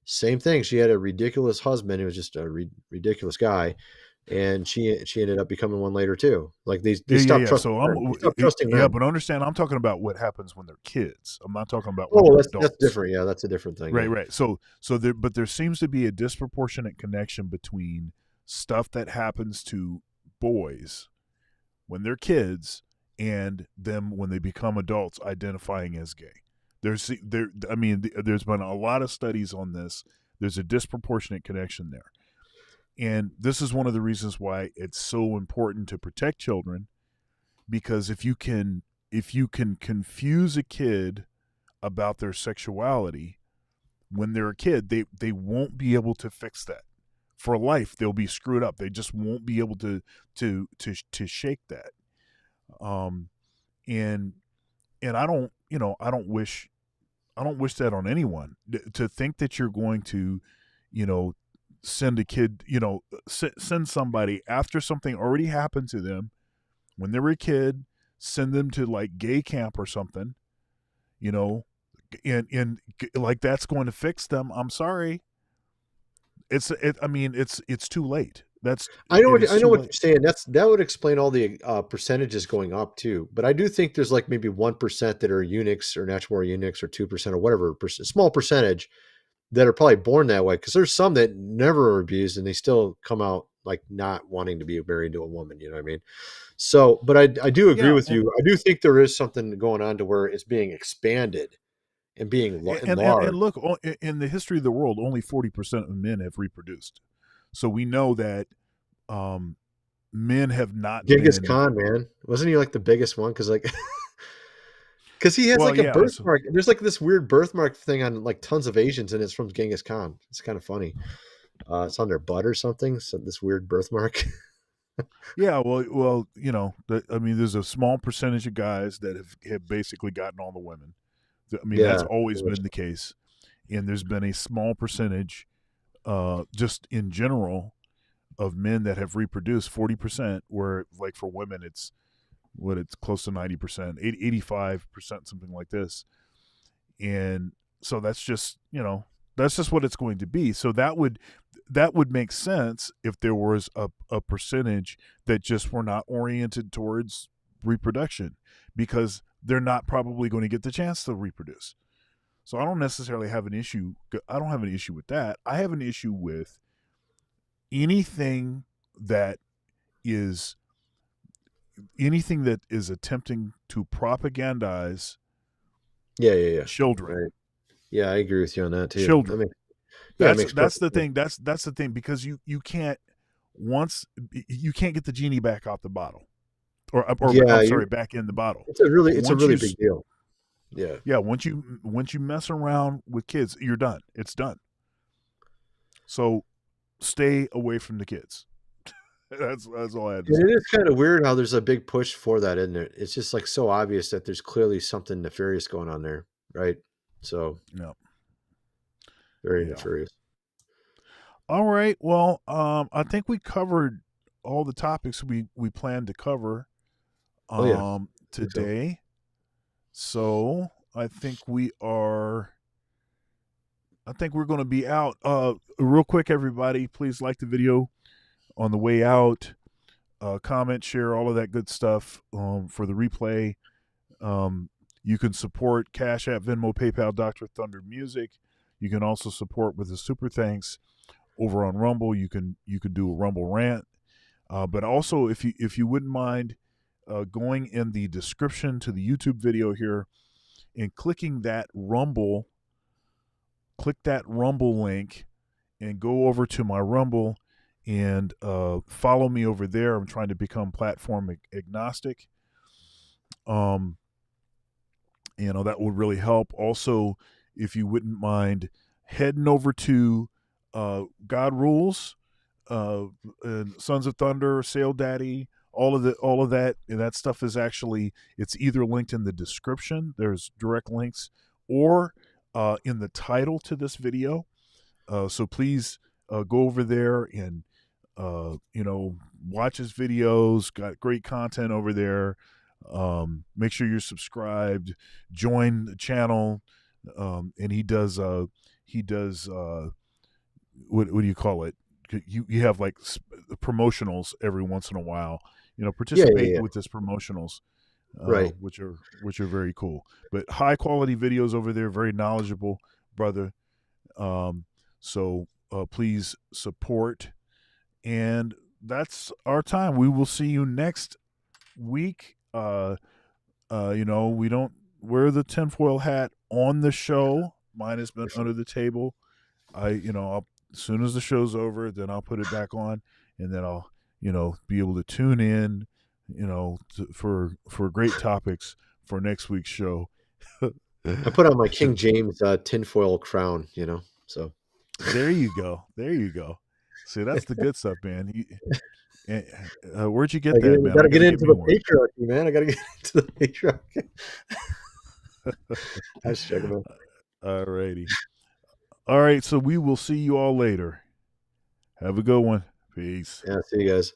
same thing. She had a ridiculous husband. He was just a ridiculous guy. And she ended up becoming one later too. Like they stopped trusting. So stopped trusting men. but understand, I'm talking about what happens when they're kids. I'm not talking about that's different. Yeah, that's a different thing. Right, yeah. right. So there seems to be a disproportionate connection between stuff that happens to boys when they're kids and them when they become adults identifying as gay. There's been a lot of studies on this. There's a disproportionate connection there. And this is one of the reasons why it's so important to protect children, because if you can confuse a kid about their sexuality when they're a kid, they won't be able to fix that. For life, they'll be screwed up. They just won't be able to shake that. And I don't wish that on anyone, to think that you're going to, send a kid, send somebody after something already happened to them when they were a kid, send them to like gay camp or something, and like that's going to fix them. I'm sorry. It's too late. I know what you're saying. That would explain all the percentages going up too. But I do think there's like maybe 1% that are eunuchs or natural born eunuchs, or 2% or whatever, small percentage that are probably born that way. Because there's some that never are abused and they still come out like not wanting to be married to a woman. You know what I mean? So, but I do agree with you. I do think there is something going on to where it's being expanded and being enlarged. And look, in the history of the world, only 40% of men have reproduced. So we know that men have not. Genghis Khan, man, wasn't he like the biggest one? Because he has a birthmark. There's like this weird birthmark thing on like tons of Asians, and it's from Genghis Khan. It's kind of funny. It's on their butt or something. So this weird birthmark. Yeah, well, there's a small percentage of guys that have basically gotten all the women. That's always been the case, and there's been a small percentage, just in general, of men that have reproduced. 40%, where like for women it's close to 90%, 85%, something like this. And so that's just what it's going to be. So that would make sense if there was a percentage that just were not oriented towards reproduction, because they're not probably going to get the chance to reproduce. So I don't necessarily have an issue. I don't have an issue with that. I have an issue with anything that is attempting to propagandize children. Right. Yeah, I agree with you on that too. Children. That's the thing. That's the thing, because you can't get the genie back out the bottle, or back in the bottle. It's a really big deal. Yeah. Yeah. Once you mess around with kids, you're done. It's done. So stay away from the kids. That's all I had to say. It is kind of weird how there's a big push for that, isn't it? It's just like so obvious that there's clearly something nefarious going on there, right? So Yeah. very nefarious. All right. Well, I think we covered all the topics we planned to cover today. So I think we're going to be out. Real quick, everybody, please like the video on the way out. Comment, share, all of that good stuff for the replay. You can support Cash App, Venmo, PayPal, Dr. Thunder Music. You can also support with a super thanks over on Rumble. You can do a Rumble rant. But also, if you wouldn't mind going in the description to the YouTube video here and clicking that Rumble, click that Rumble link and go over to my Rumble and follow me over there. I'm trying to become platform agnostic. That would really help. Also, if you wouldn't mind heading over to God Rules, and Sons of Thunder, Sail Daddy, all of that, and that stuff is actually, it's either linked in the description. There's direct links, or in the title to this video. So please go over there and watch his videos. Got great content over there. Make sure you're subscribed. Join the channel. And he does what do you call it? You have like promotionals every once in a while. Participate with this promotionals, right? Which are very cool. But high quality videos over there, very knowledgeable, brother. So please support, and that's our time. We will see you next week. We don't wear the tinfoil hat on the show. Mine has been under the table. I'll, as soon as the show's over, then I'll put it back on, and then I'll, be able to tune in, for great topics for next week's show. I put on my King James tinfoil crown, so. There you go. See, that's the good stuff, man. Where'd you get that, man? I gotta get into the patriarchy, man. I gotta get into the patriarchy. I was checking out. All righty. All right, so we will see you all later. Have a good one. Peace. Yeah, see you guys.